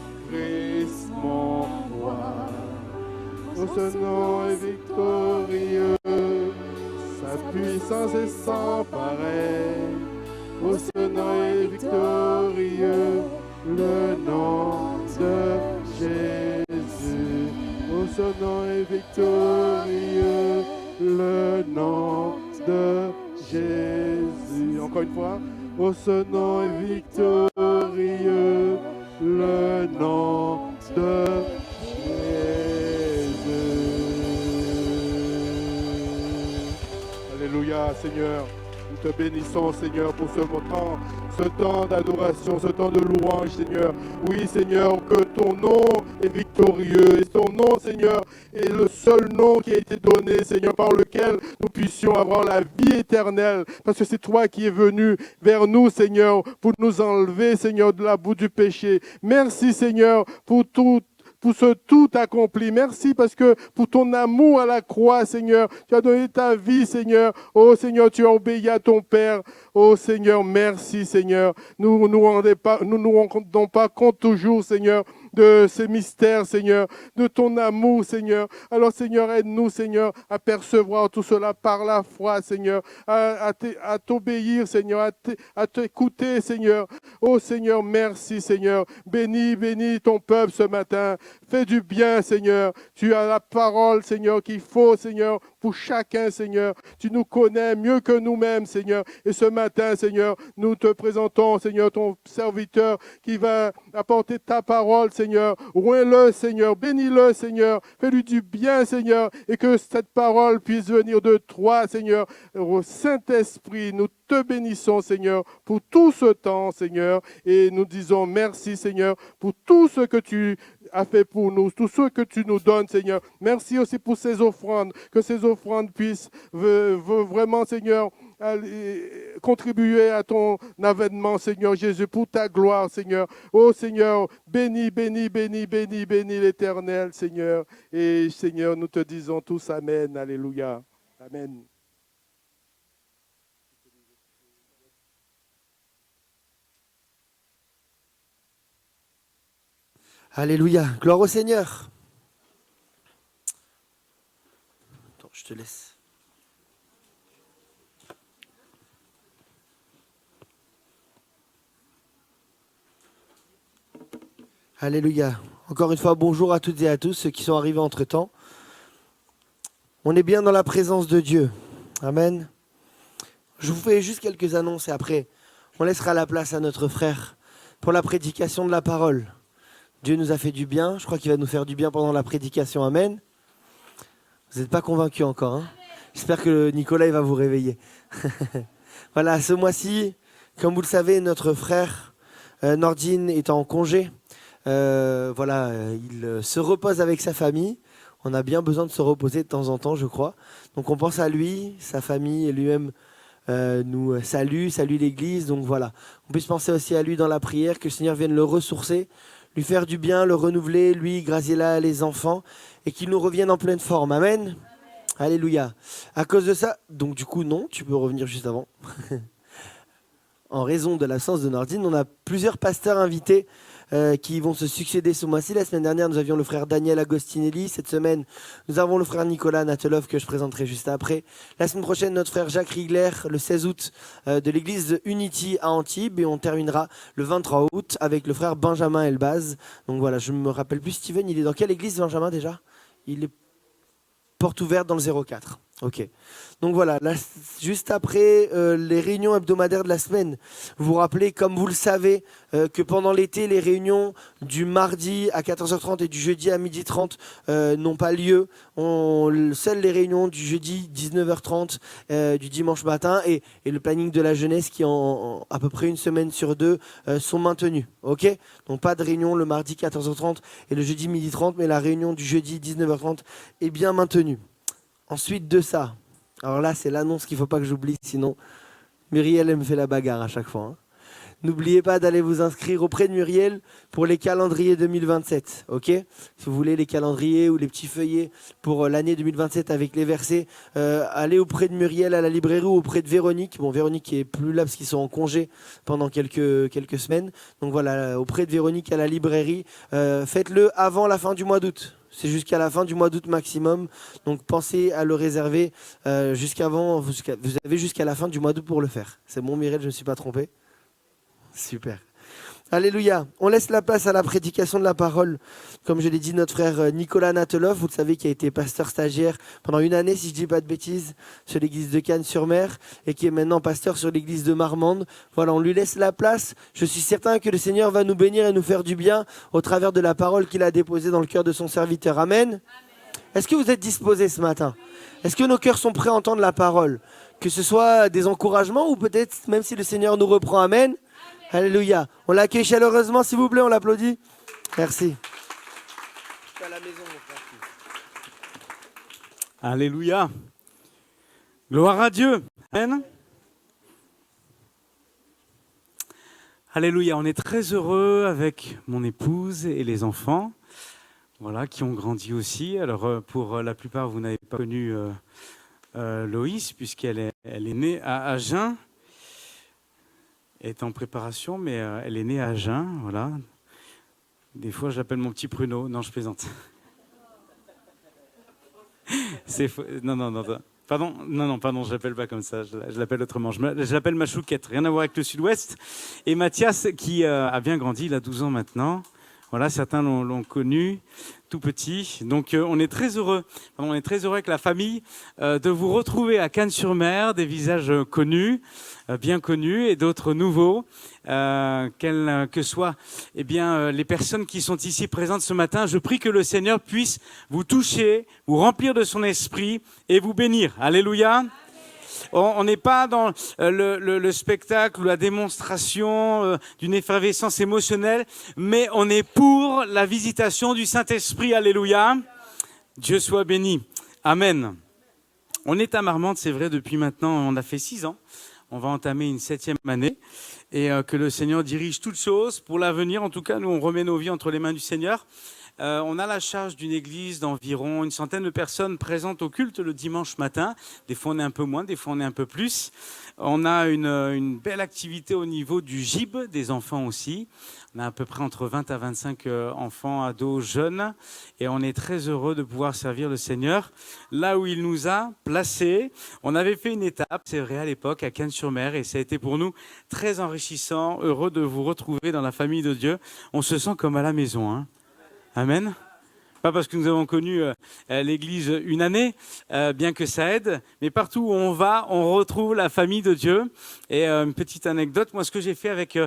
mon roi. Oh, ce nom est victorieux, sa puissance est sans pareil. Oh, ce nom est victorieux, le nom de Jésus. Oh, ce nom est victorieux, le nom de Jésus. Encore une fois. Oh, ce nom est victorieux, le nom de Jésus. Alléluia, Seigneur. Nous te bénissons, Seigneur, pour ce temps d'adoration, ce temps de louange, Seigneur. Oui, Seigneur, que ton nom est victorieux et ton nom, Seigneur, est le seul nom qui a été donné, Seigneur, par lequel nous puissions avoir la vie éternelle. Parce que c'est toi qui es venu vers nous, Seigneur, pour nous enlever, Seigneur, de la boue du péché. Merci, Seigneur, pour ce tout accompli. Merci parce que pour ton amour à la croix, Seigneur, tu as donné ta vie, Seigneur. Oh Seigneur, tu as obéi à ton Père. Oh Seigneur, merci, Seigneur. Nous ne nous rendons pas compte toujours, Seigneur, de ces mystères, Seigneur, de ton amour, Seigneur. Alors, Seigneur, aide-nous, Seigneur, à percevoir tout cela par la foi, Seigneur, à t'obéir, Seigneur, à t'écouter, Seigneur. Oh, Seigneur, merci, Seigneur. Bénis ton peuple ce matin. Fais du bien, Seigneur. Tu as la parole, Seigneur, qu'il faut, Seigneur, pour chacun, Seigneur. Tu nous connais mieux que nous-mêmes, Seigneur. Et ce matin, Seigneur, nous te présentons, Seigneur, ton serviteur qui va apporter ta parole, Seigneur. Oins-le, Seigneur. Bénis-le, Seigneur. Fais-lui du bien, Seigneur. Et que cette parole puisse venir de toi, Seigneur. Au Saint-Esprit, nous te bénissons, Seigneur, pour tout ce temps, Seigneur. Et nous disons merci, Seigneur, pour tout ce que tu as fait pour nous, tout ce que tu nous donnes, Seigneur. Merci aussi pour ces offrandes, que ces offrandes puissent vraiment, Seigneur, contribuer à ton avènement, Seigneur Jésus, pour ta gloire, Seigneur. Oh Seigneur, bénis l'Éternel, Seigneur. Et Seigneur, nous te disons tous Amen, Alléluia. Amen. Alléluia, gloire au Seigneur. Attends, je te laisse. Alléluia. Encore une fois, bonjour à toutes et à tous, ceux qui sont arrivés entre-temps. On est bien dans la présence de Dieu. Amen. Je vous fais juste quelques annonces et après, on laissera la place à notre frère pour la prédication de la parole. Dieu nous a fait du bien. Je crois qu'il va nous faire du bien pendant la prédication. Amen. Vous n'êtes pas convaincus encore, hein? J'espère que Nicolas il va vous réveiller. Voilà, ce mois-ci, comme vous le savez, notre frère Nordine est en congé. Il se repose avec sa famille. On a bien besoin de se reposer de temps en temps, je crois. Donc on pense à lui, sa famille et lui-même nous salue l'église. Donc voilà, on puisse penser aussi à lui dans la prière, que le Seigneur vienne le ressourcer, lui faire du bien, le renouveler, lui, Graziella, les enfants, et qu'il nous revienne en pleine forme. Amen. Amen. Alléluia. À cause de ça, donc du coup, non, tu peux revenir juste avant. En raison de l'absence de Nordine, on a plusieurs pasteurs invités qui vont se succéder ce mois-ci. La semaine dernière, nous avions le frère Daniel Agostinelli. Cette semaine, nous avons le frère Nicolas Natelov que je présenterai juste après. La semaine prochaine, notre frère Jacques Rigler, le 16 août, de l'église Unity à Antibes. Et on terminera le 23 août avec le frère Benjamin Elbaz. Donc voilà, je ne me rappelle plus, Steven, il est dans quelle église, Benjamin, déjà? Il est porte ouverte dans le 04. Ok. Donc voilà, là, juste après les réunions hebdomadaires de la semaine, vous vous rappelez, comme vous le savez, que pendant l'été, les réunions du mardi à 14h30 et du jeudi à 12h30 n'ont pas lieu. Seules les réunions du jeudi 19h30, du dimanche matin et le planning de la jeunesse qui en à peu près une semaine sur deux sont maintenus. Ok. Donc pas de réunion le mardi 14h30 et le jeudi 12h30, mais la réunion du jeudi 19h30 est bien maintenue. Ensuite de ça, alors là c'est l'annonce qu'il ne faut pas que j'oublie, sinon Muriel elle me fait la bagarre à chaque fois. Hein. n'oubliez pas d'aller vous inscrire auprès de Muriel pour les calendriers 2027. Ok ? Si vous voulez les calendriers ou les petits feuillets pour l'année 2027 avec les versets, allez auprès de Muriel à la librairie ou auprès de Véronique. Bon, Véronique est plus là parce qu'ils sont en congé pendant quelques semaines. Donc voilà, auprès de Véronique à la librairie. Faites-le avant la fin du mois d'août. C'est jusqu'à la fin du mois d'août maximum. Donc pensez à le réserver vous avez jusqu'à la fin du mois d'août pour le faire. C'est bon, Mireille, je ne me suis pas trompé. Super. Alléluia. On laisse la place à la prédication de la parole. Comme je l'ai dit, notre frère Nicolas Natelov, vous le savez, qui a été pasteur stagiaire pendant 1 année, si je ne dis pas de bêtises, sur l'église de Cannes-sur-Mer et qui est maintenant pasteur sur l'église de Marmande. Voilà, on lui laisse la place. Je suis certain que le Seigneur va nous bénir et nous faire du bien au travers de la parole qu'il a déposée dans le cœur de son serviteur. Amen. Est-ce que vous êtes disposés ce matin? Est-ce que nos cœurs sont prêts à entendre la parole? Que ce soit des encouragements ou peut-être même si le Seigneur nous reprend. Amen. Alléluia. On l'accueille chaleureusement, s'il vous plaît, on l'applaudit. Merci. À la maison, mon frère. Alléluia. Gloire à Dieu. Amen. Alléluia. On est très heureux avec mon épouse et les enfants, voilà, qui ont grandi aussi. Alors, pour la plupart, vous n'avez pas connu Loïs, puisqu'elle est née à Agen. Elle est en préparation, mais elle est née à Agen, voilà. Des fois, je l'appelle mon petit pruneau. Non, je plaisante. C'est faux. Non. Pardon, je l'appelle pas comme ça. Je l'appelle autrement. Je l'appelle ma chouquette. Rien à voir avec le Sud-Ouest. Et Mathias, qui a bien grandi, il a 12 ans maintenant. Voilà, certains l'ont connu tout petit. Donc, on est très heureux avec la famille de vous retrouver à Cannes-sur-Mer, des visages connus, bien connus, et d'autres nouveaux, quelles que soient les personnes qui sont ici présentes ce matin. Je prie que le Seigneur puisse vous toucher, vous remplir de son esprit et vous bénir. Alléluia. On n'est pas dans le spectacle ou la démonstration d'une effervescence émotionnelle, mais on est pour la visitation du Saint-Esprit. Alléluia. Dieu soit béni. Amen. On est à Marmande, c'est vrai, depuis maintenant, on a fait 6 ans. On va entamer une 7e année et que le Seigneur dirige toutes choses pour l'avenir. En tout cas, nous, on remet nos vies entre les mains du Seigneur. On a la charge d'une église d'environ une centaine de personnes présentes au culte le dimanche matin. Des fois, on est un peu moins, des fois, on est un peu plus. On a une belle activité au niveau du GIB, des enfants aussi. On a à peu près entre 20 à 25 enfants, ados, jeunes. Et on est très heureux de pouvoir servir le Seigneur là où il nous a placés. On avait fait une étape, c'est vrai, à l'époque, à Cannes-sur-Mer. Et ça a été pour nous très enrichissant, heureux de vous retrouver dans la famille de Dieu. On se sent comme à la maison, hein. Amen. Pas parce que nous avons connu l'église 1 année, bien que ça aide, mais partout où on va, on retrouve la famille de Dieu. Et une petite anecdote, moi, ce que j'ai fait avec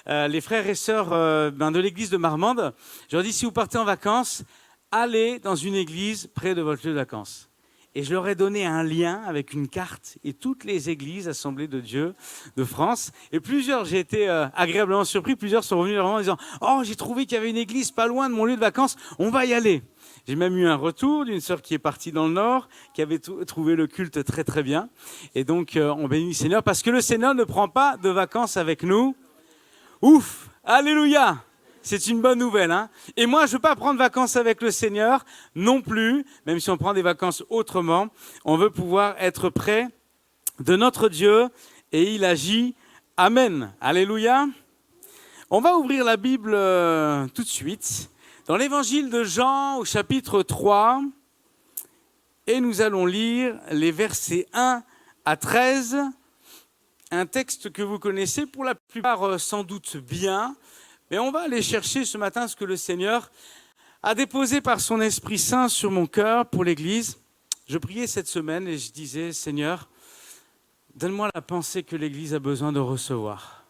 les frères et sœurs de l'église de Marmande, je leur ai dit, si vous partez en vacances, allez dans une église près de votre lieu de vacances. Et je leur ai donné un lien avec une carte et toutes les églises Assemblées de Dieu de France. Et j'ai été agréablement surpris, plusieurs sont revenus en disant « Oh, j'ai trouvé qu'il y avait une église pas loin de mon lieu de vacances, on va y aller ». J'ai même eu un retour d'une sœur qui est partie dans le Nord, qui avait trouvé le culte très très bien. Et donc, on bénit le Seigneur parce que le Seigneur ne prend pas de vacances avec nous. Ouf, alléluia. C'est une bonne nouvelle, hein. Et moi, je ne veux pas prendre vacances avec le Seigneur non plus, même si on prend des vacances autrement. On veut pouvoir être près de notre Dieu et il agit. Amen. Alléluia. On va ouvrir la Bible tout de suite dans l'évangile de Jean au chapitre 3 et nous allons lire les versets 1 à 13. Un texte que vous connaissez pour la plupart sans doute bien. Mais on va aller chercher ce matin ce que le Seigneur a déposé par son Esprit Saint sur mon cœur pour l'Église. Je priais cette semaine et je disais, Seigneur, donne-moi la pensée que l'Église a besoin de recevoir.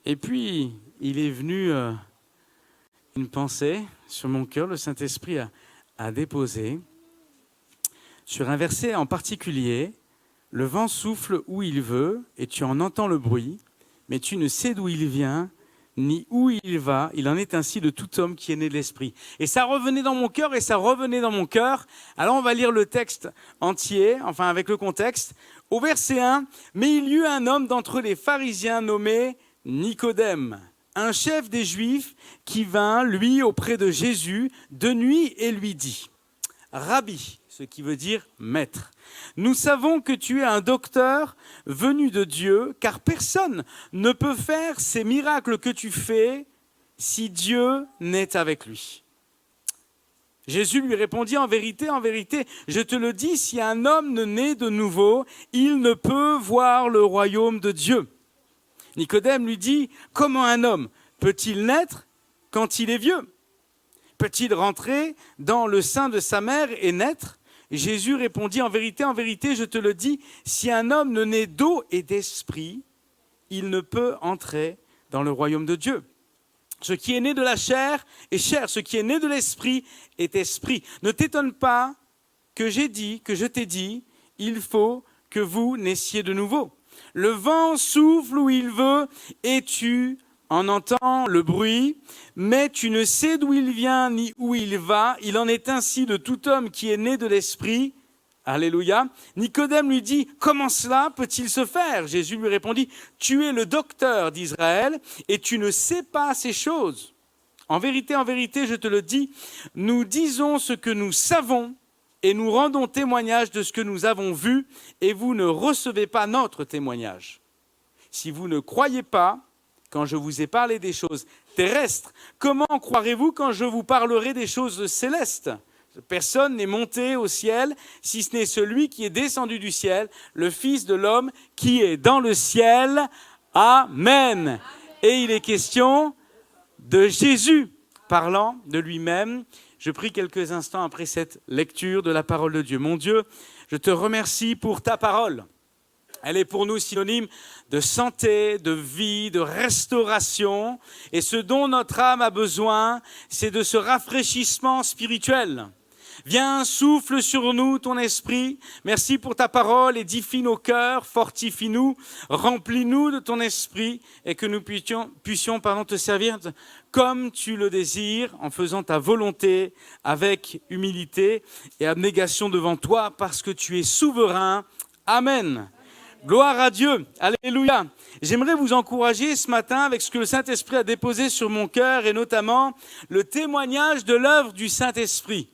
Et puis, il est venu une pensée sur mon cœur, le Saint-Esprit a déposé sur un verset en particulier. Le vent souffle où il veut et tu en entends le bruit, mais tu ne sais d'où il vient ni où il va. Il en est ainsi de tout homme qui est né de l'Esprit. Et ça revenait dans mon cœur, Alors on va lire le texte entier, enfin avec le contexte. Au verset 1, « Mais il y eut un homme d'entre les pharisiens nommé Nicodème, un chef des Juifs qui vint, lui, auprès de Jésus de nuit et lui dit, « Rabbi », ce qui veut dire « maître », « nous savons que tu es un docteur venu de Dieu, car personne ne peut faire ces miracles que tu fais si Dieu n'est avec lui. » Jésus lui répondit, en vérité, je te le dis, si un homme ne naît de nouveau, il ne peut voir le royaume de Dieu. Nicodème lui dit, comment un homme peut-il naître quand il est vieux? Peut-il rentrer dans le sein de sa mère et naître? Jésus répondit, en vérité, je te le dis, si un homme ne naît d'eau et d'esprit, il ne peut entrer dans le royaume de Dieu. Ce qui est né de la chair est chair, ce qui est né de l'esprit est esprit. Ne t'étonne pas que je t'ai dit, il faut que vous naissiez de nouveau. Le vent souffle où il veut et tu en entends le bruit, mais tu ne sais d'où il vient ni où il va. Il en est ainsi de tout homme qui est né de l'esprit. Alléluia. Nicodème lui dit, comment cela peut-il se faire? Jésus lui répondit, tu es le docteur d'Israël et tu ne sais pas ces choses. En vérité, je te le dis, nous disons ce que nous savons et nous rendons témoignage de ce que nous avons vu et vous ne recevez pas notre témoignage. Si vous ne croyez pas, quand je vous ai parlé des choses terrestres, comment croirez-vous quand je vous parlerai des choses célestes? Personne n'est monté au ciel, si ce n'est celui qui est descendu du ciel, le Fils de l'homme qui est dans le ciel. Amen. Et il est question de Jésus, parlant de lui-même. Je prie quelques instants après cette lecture de la parole de Dieu. Mon Dieu, je te remercie pour ta parole. Elle est pour nous synonyme de santé, de vie, de restauration. Et ce dont notre âme a besoin, c'est de ce rafraîchissement spirituel. Viens, souffle sur nous ton esprit. Merci pour ta parole. Édifie nos cœurs, fortifie-nous, remplis-nous de ton esprit et que nous puissions te servir comme tu le désires, en faisant ta volonté avec humilité et abnégation devant toi, parce que tu es souverain. Amen. Gloire à Dieu, alléluia. J'aimerais vous encourager ce matin avec ce que le Saint-Esprit a déposé sur mon cœur et notamment le témoignage de l'œuvre du Saint-Esprit.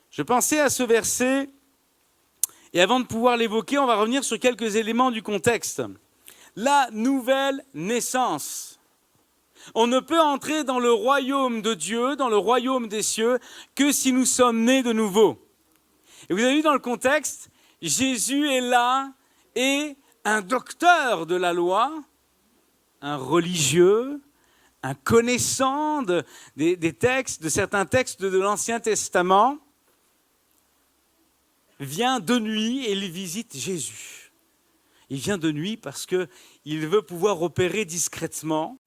Je pensais à ce verset et avant de pouvoir l'évoquer, on va revenir sur quelques éléments du contexte. La nouvelle naissance. On ne peut entrer dans le royaume de Dieu, dans le royaume des cieux, que si nous sommes nés de nouveau. Et vous avez vu dans le contexte, Jésus est là et un docteur de la loi, un religieux, un connaissant des textes, de certains textes de l'Ancien Testament, vient de nuit et il visite Jésus. Il vient de nuit parce qu'il veut pouvoir opérer discrètement.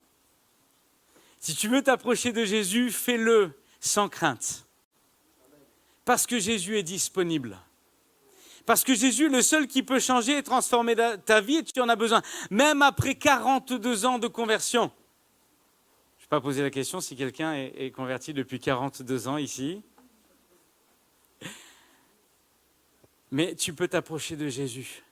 Si tu veux t'approcher de Jésus, fais-le sans crainte. Parce que Jésus est disponible. Parce que Jésus est le seul qui peut changer et transformer ta vie et tu en as besoin. Même après 42 ans de conversion. Je ne vais pas poser la question si quelqu'un est converti depuis 42 ans ici. Mais tu peux t'approcher de Jésus.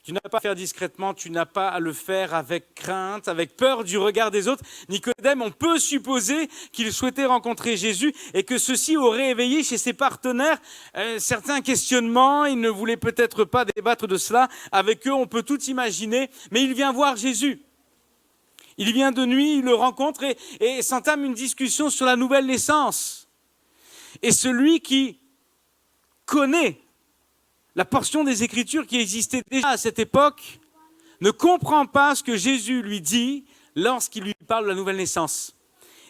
Tu n'as pas à faire discrètement, tu n'as pas à le faire avec crainte, avec peur du regard des autres. Nicodème, on peut supposer qu'il souhaitait rencontrer Jésus et que ceci aurait éveillé chez ses partenaires certains questionnements. Il ne voulait peut-être pas débattre de cela avec eux, on peut tout imaginer, mais il vient voir Jésus. Il vient de nuit, il le rencontre et s'entame une discussion sur la nouvelle naissance. Et celui qui connaît la portion des Écritures qui existait déjà à cette époque, ne comprend pas ce que Jésus lui dit lorsqu'il lui parle de la nouvelle naissance.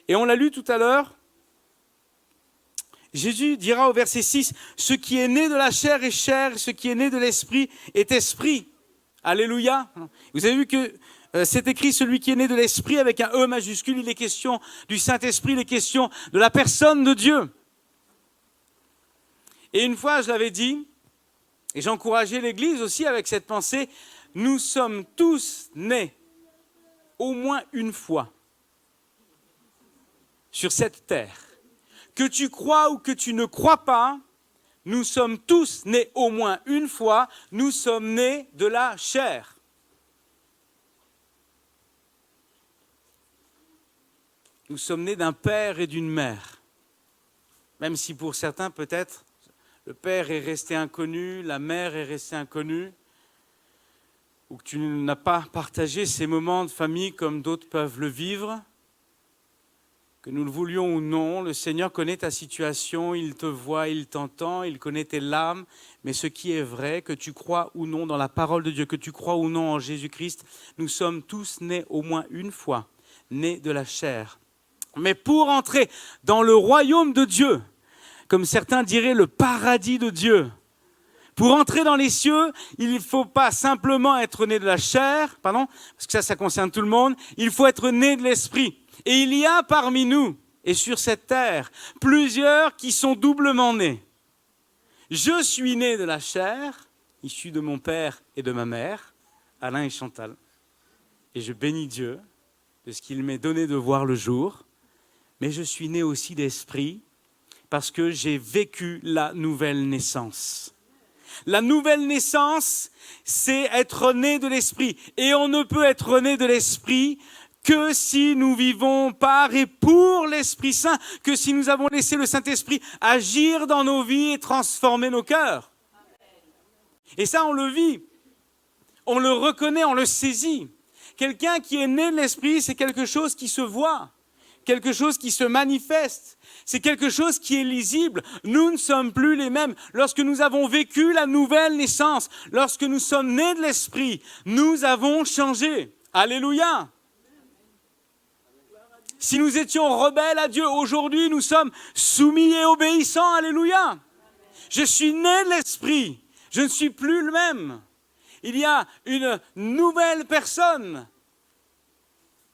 Et on l'a lu tout à l'heure, Jésus dira au verset 6, « Ce qui est né de la chair est chair, ce qui est né de l'esprit est esprit. » Alléluia. Vous avez vu que c'est écrit « Celui qui est né de l'esprit » avec un E majuscule, il est question du Saint-Esprit, il est question de la personne de Dieu. Et une fois, je l'avais dit, et j'encourageais l'Église aussi avec cette pensée, nous sommes tous nés au moins une fois sur cette terre. Que tu crois ou que tu ne crois pas, nous sommes tous nés au moins une fois, nous sommes nés de la chair. Nous sommes nés d'un père et d'une mère. Même si pour certains, peut-être, le père est resté inconnu, la mère est restée inconnue, ou que tu n'as pas partagé ces moments de famille comme d'autres peuvent le vivre, que nous le voulions ou non, le Seigneur connaît ta situation, il te voit, il t'entend, il connaît tes larmes, mais ce qui est vrai, que tu crois ou non dans la parole de Dieu, que tu crois ou non en Jésus-Christ, nous sommes tous nés au moins une fois, nés de la chair. Mais pour entrer dans le royaume de Dieu, comme certains diraient le paradis de Dieu, pour entrer dans les cieux, il ne faut pas simplement être né de la chair, parce que ça concerne tout le monde, il faut être né de l'esprit. Et il y a parmi nous, et sur cette terre, plusieurs qui sont doublement nés. Je suis né de la chair, issu de mon père et de ma mère, Alain et Chantal. Et je bénis Dieu de ce qu'il m'est donné de voir le jour. Mais je suis né aussi d'esprit parce que j'ai vécu la nouvelle naissance. La nouvelle naissance, c'est être né de l'esprit. Et on ne peut être né de l'esprit que si nous vivons par et pour l'Esprit Saint, que si nous avons laissé le Saint-Esprit agir dans nos vies et transformer nos cœurs. Et ça, on le vit, on le reconnaît, on le saisit. Quelqu'un qui est né de l'Esprit, c'est quelque chose qui se voit, quelque chose qui se manifeste, c'est quelque chose qui est lisible. Nous ne sommes plus les mêmes. Lorsque nous avons vécu la nouvelle naissance, lorsque nous sommes nés de l'Esprit, nous avons changé. Alléluia! Si nous étions rebelles à Dieu, aujourd'hui nous sommes soumis et obéissants. Alléluia! Je suis né de l'Esprit, je ne suis plus le même. Il y a une nouvelle personne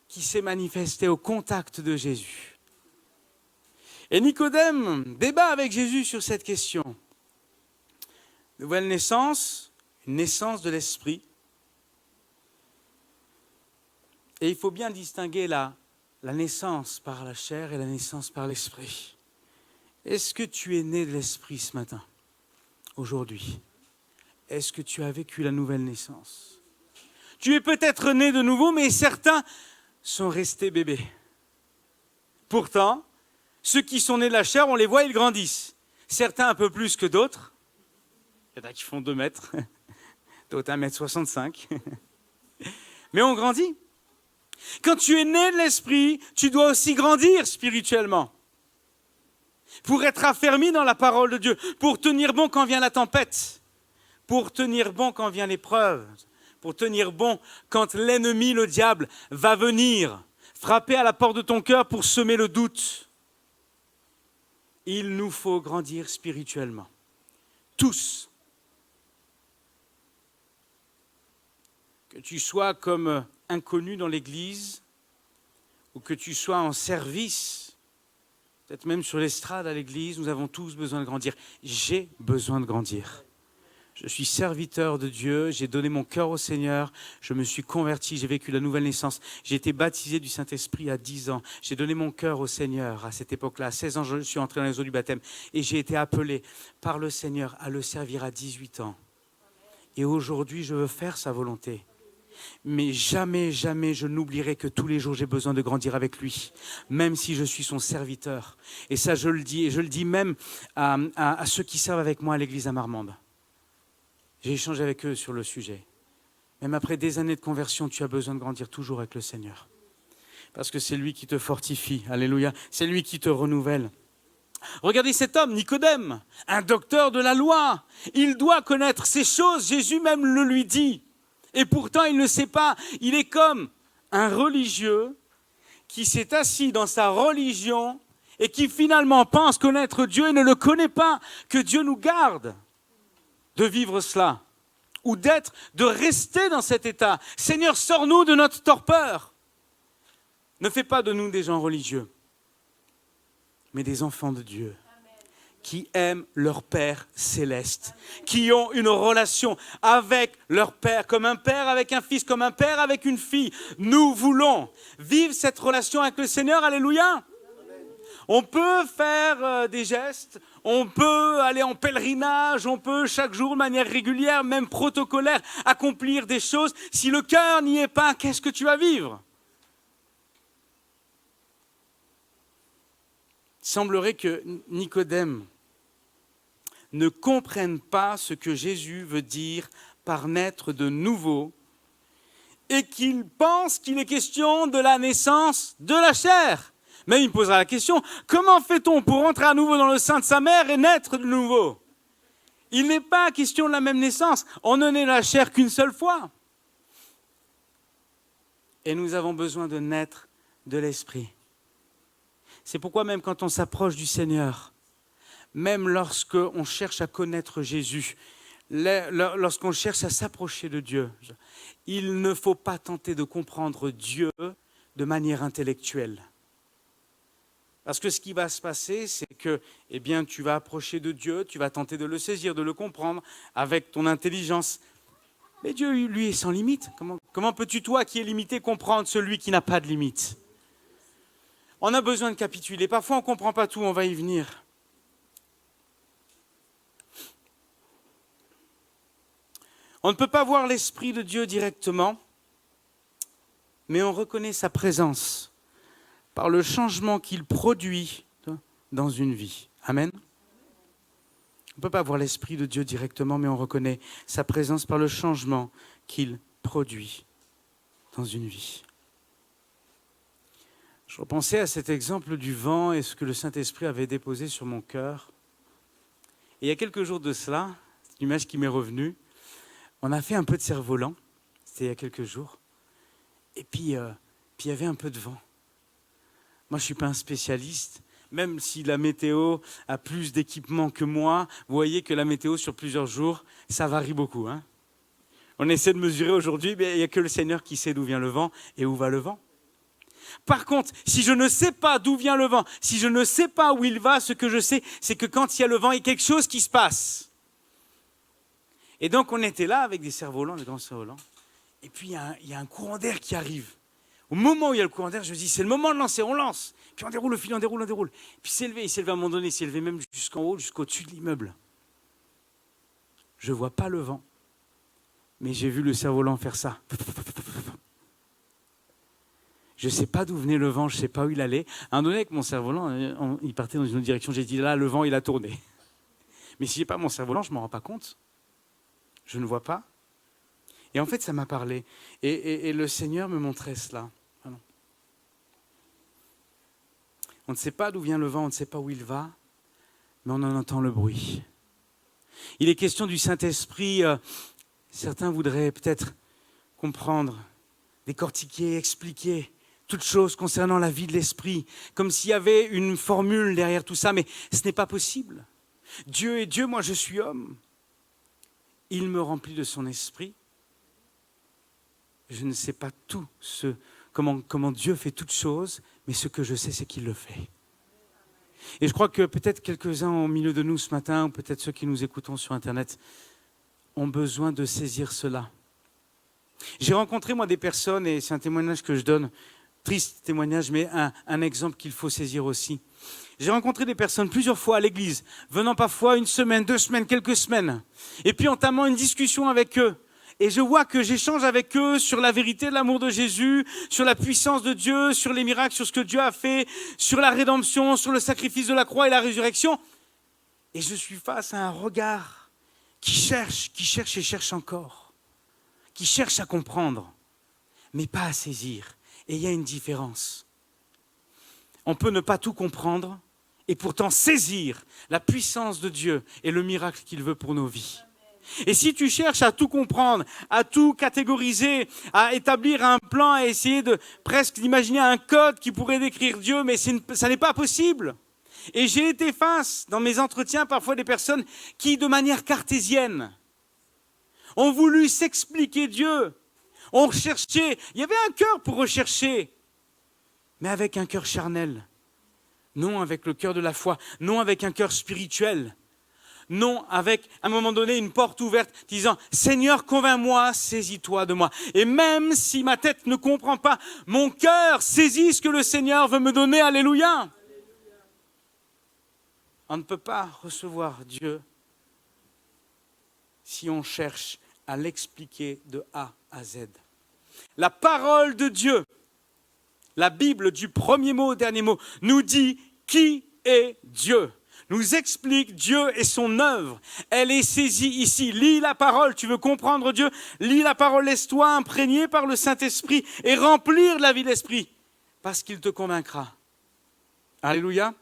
qui s'est manifestée au contact de Jésus. Et Nicodème débat avec Jésus sur cette question. Nouvelle naissance, une naissance de l'Esprit. Et il faut bien distinguer la naissance par la chair et la naissance par l'Esprit. Est-ce que tu es né de l'Esprit ce matin, aujourd'hui? Est-ce que tu as vécu la nouvelle naissance? Tu es peut-être né de nouveau, mais certains sont restés bébés. Pourtant, ceux qui sont nés de la chair, on les voit, ils grandissent. Certains un peu plus que d'autres. Il y en a qui font 2 mètres, d'autres 1,65 m. Mais on grandit. Quand tu es né de l'Esprit, tu dois aussi grandir spirituellement. Pour être affermi dans la parole de Dieu, pour tenir bon quand vient la tempête, pour tenir bon quand vient l'épreuve, pour tenir bon quand l'ennemi, le diable, va venir frapper à la porte de ton cœur pour semer le doute. Il nous faut grandir spirituellement. Tous. Que tu sois comme inconnu dans l'église, ou que tu sois en service, peut-être même sur l'estrade à l'église, nous avons tous besoin de grandir. J'ai besoin de grandir. Je suis serviteur de Dieu, j'ai donné mon cœur au Seigneur, je me suis converti, j'ai vécu la nouvelle naissance, j'ai été baptisé du Saint-Esprit à 10 ans, j'ai donné mon cœur au Seigneur à cette époque-là, à 16 ans je suis entré dans les eaux du baptême et j'ai été appelé par le Seigneur à le servir à 18 ans. Et aujourd'hui je veux faire sa volonté. Mais jamais, jamais je n'oublierai que tous les jours j'ai besoin de grandir avec lui, même si je suis son serviteur. Et ça je le dis, et je le dis même à ceux qui servent avec moi à l'église à Marmande. J'ai échangé avec eux sur le sujet. Même après des années de conversion, tu as besoin de grandir toujours avec le Seigneur. Parce que c'est lui qui te fortifie, alléluia, c'est lui qui te renouvelle. Regardez cet homme, Nicodème, un docteur de la loi. Il doit connaître ces choses, Jésus même le lui dit. Et pourtant, il ne sait pas. Il est comme un religieux qui s'est assis dans sa religion et qui finalement pense connaître Dieu et ne le connaît pas. Que Dieu nous garde de vivre cela ou de rester dans cet état. Seigneur, sors-nous de notre torpeur. Ne fais pas de nous des gens religieux, mais des enfants de Dieu. Qui aiment leur Père céleste, qui ont une relation avec leur Père, comme un père avec un fils, comme un père avec une fille. Nous voulons vivre cette relation avec le Seigneur, alléluia. On peut faire des gestes, on peut aller en pèlerinage, on peut chaque jour de manière régulière, même protocolaire, accomplir des choses. Si le cœur n'y est pas, qu'est-ce que tu vas vivre? semblerait que Nicodème ne comprenne pas ce que Jésus veut dire par naître de nouveau et qu'il pense qu'il est question de la naissance de la chair. Mais il me posera la question, comment fait-on pour entrer à nouveau dans le sein de sa mère et naître de nouveau? Il n'est pas question de la même naissance. On ne naît la chair qu'une seule fois. Et nous avons besoin de naître de l'esprit. C'est pourquoi même quand on s'approche du Seigneur, même lorsqu'on cherche à connaître Jésus, lorsqu'on cherche à s'approcher de Dieu, il ne faut pas tenter de comprendre Dieu de manière intellectuelle. Parce que ce qui va se passer, c'est que tu vas approcher de Dieu, tu vas tenter de le saisir, de le comprendre avec ton intelligence. Mais Dieu, lui, est sans limite. Comment peux-tu, toi, qui es limité, comprendre celui qui n'a pas de limite? On a besoin de capituler. Parfois, on ne comprend pas tout, on va y venir. On ne peut pas voir l'Esprit de Dieu directement, mais on reconnaît sa présence par le changement qu'il produit dans une vie. Amen. On ne peut pas voir l'Esprit de Dieu directement, mais on reconnaît sa présence par le changement qu'il produit dans une vie. Je repensais à cet exemple du vent et ce que le Saint-Esprit avait déposé sur mon cœur. Et il y a quelques jours de cela, c'est une image qui m'est revenue, on a fait un peu de cerf-volant, c'était il y a quelques jours, et puis il y avait un peu de vent. Moi, je ne suis pas un spécialiste, même si la météo a plus d'équipement que moi, vous voyez que la météo sur plusieurs jours, ça varie beaucoup. Hein. On essaie de mesurer aujourd'hui, mais il n'y a que le Seigneur qui sait d'où vient le vent et où va le vent. Par contre, si je ne sais pas d'où vient le vent, si je ne sais pas où il va, ce que je sais, c'est que quand il y a le vent, il y a quelque chose qui se passe. Et donc, on était là avec des cerfs-volants, des grands cerfs-volants, et puis il y a un courant d'air qui arrive. Au moment où il y a le courant d'air, je me dis, c'est le moment de lancer, on lance. Puis on déroule le fil, on déroule. Puis il s'est levé à un moment donné, il s'est levé même jusqu'en haut, jusqu'au-dessus de l'immeuble. Je ne vois pas le vent, mais j'ai vu le cerf-volant faire ça. Je ne sais pas d'où venait le vent, je ne sais pas où il allait. À un moment donné, avec mon cerf-volant, il partait dans une autre direction. J'ai dit, là, le vent, il a tourné. Mais si je n'ai pas mon cerf-volant, je ne m'en rends pas compte. Je ne vois pas. Et en fait, ça m'a parlé. Et le Seigneur me montrait cela. Pardon. On ne sait pas d'où vient le vent, on ne sait pas où il va, mais on en entend le bruit. Il est question du Saint-Esprit. Certains voudraient peut-être comprendre, décortiquer, expliquer toutes choses concernant la vie de l'Esprit, comme s'il y avait une formule derrière tout ça, mais ce n'est pas possible. Dieu est Dieu, moi je suis homme. Il me remplit de son esprit. Je ne sais pas tout comment Dieu fait toutes choses, mais ce que je sais, c'est qu'il le fait. Et je crois que peut-être quelques-uns au milieu de nous ce matin, ou peut-être ceux qui nous écoutons sur Internet, ont besoin de saisir cela. J'ai rencontré, moi, des personnes, et c'est un témoignage que je donne, triste témoignage, mais un exemple qu'il faut saisir aussi. J'ai rencontré des personnes plusieurs fois à l'église, venant parfois 1 semaine, 2 semaines, quelques semaines, et puis entamant une discussion avec eux. Et je vois que j'échange avec eux sur la vérité de l'amour de Jésus, sur la puissance de Dieu, sur les miracles, sur ce que Dieu a fait, sur la rédemption, sur le sacrifice de la croix et la résurrection. Et je suis face à un regard qui cherche et cherche encore, qui cherche à comprendre, mais pas à saisir. Et il y a une différence. On peut ne pas tout comprendre et pourtant saisir la puissance de Dieu et le miracle qu'il veut pour nos vies. Et si tu cherches à tout comprendre, à tout catégoriser, à établir un plan, à essayer de presque d'imaginer un code qui pourrait décrire Dieu, mais ça n'est pas possible. Et j'ai été face, dans mes entretiens, parfois des personnes qui, de manière cartésienne, ont voulu s'expliquer Dieu. On recherchait, il y avait un cœur pour rechercher, mais avec un cœur charnel. Non avec le cœur de la foi, non avec un cœur spirituel. Non, avec, à un moment donné, une porte ouverte, disant « Seigneur, convainc-moi, saisis-toi de moi. » Et même si ma tête ne comprend pas, mon cœur saisit ce que le Seigneur veut me donner. Alléluia. On ne peut pas recevoir Dieu si on cherche à l'expliquer de A à Z. La parole de Dieu, la Bible du premier mot au dernier mot, nous dit qui est Dieu. Nous explique Dieu et son œuvre. Elle est saisie ici. Lis la parole, tu veux comprendre Dieu? Lis la parole, laisse-toi imprégner par le Saint-Esprit et remplir de la vie de l'Esprit, parce qu'il te convaincra. Alléluia.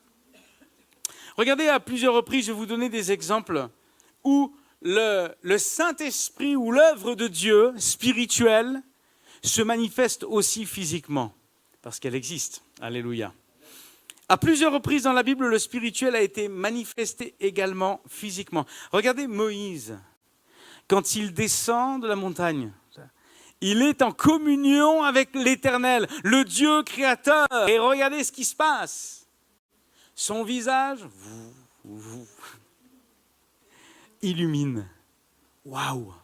Regardez, à plusieurs reprises, je vais vous donner des exemples où le Saint-Esprit ou l'œuvre de Dieu spirituelle se manifeste aussi physiquement, parce qu'elle existe. Alléluia. À plusieurs reprises dans la Bible, le spirituel a été manifesté également physiquement. Regardez Moïse, quand il descend de la montagne, il est en communion avec l'Éternel, le Dieu créateur. Et regardez ce qui se passe. Son visage illumine. Waouh!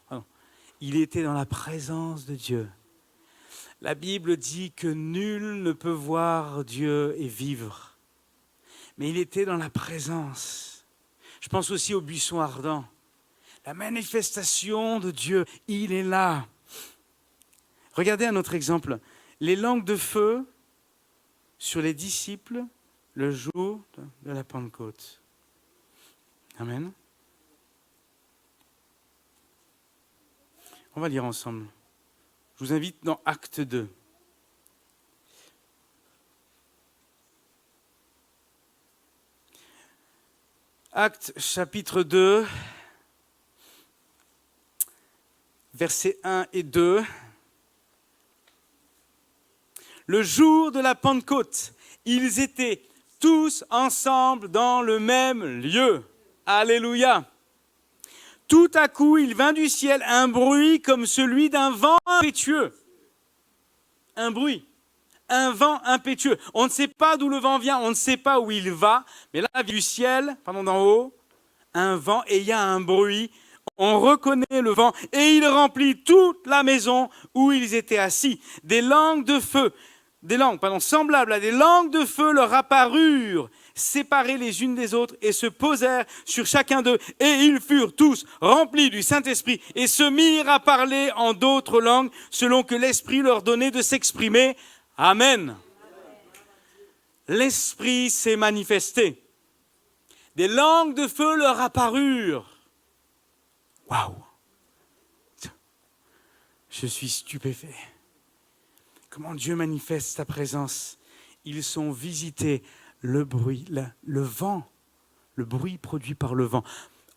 Il était dans la présence de Dieu. La Bible dit que nul ne peut voir Dieu et vivre. Mais il était dans la présence. Je pense aussi au buisson ardent. La manifestation de Dieu, il est là. Regardez un autre exemple. Les langues de feu sur les disciples le jour de la Pentecôte. Amen. On va lire ensemble. Je vous invite dans Acte 2. Actes chapitre 2, versets 1 et 2. Le jour de la Pentecôte, ils étaient tous ensemble dans le même lieu. Alléluia. Tout à coup, il vint du ciel un bruit comme celui d'un vent impétueux. Un bruit. Un vent impétueux. On ne sait pas d'où le vent vient, on ne sait pas où il va, mais là, du ciel, d'en haut, un vent et il y a un bruit. On reconnaît le vent et il remplit toute la maison où ils étaient assis. Des langues de feu, semblables à des langues de feu leur apparurent, séparées les unes des autres et se posèrent sur chacun d'eux. Et ils furent tous remplis du Saint-Esprit et se mirent à parler en d'autres langues selon que l'Esprit leur donnait de s'exprimer. Amen. L'Esprit s'est manifesté. Des langues de feu leur apparurent. Waouh! Je suis stupéfait. Comment Dieu manifeste sa présence. Ils sont visités. Le bruit, le vent, le bruit produit par le vent.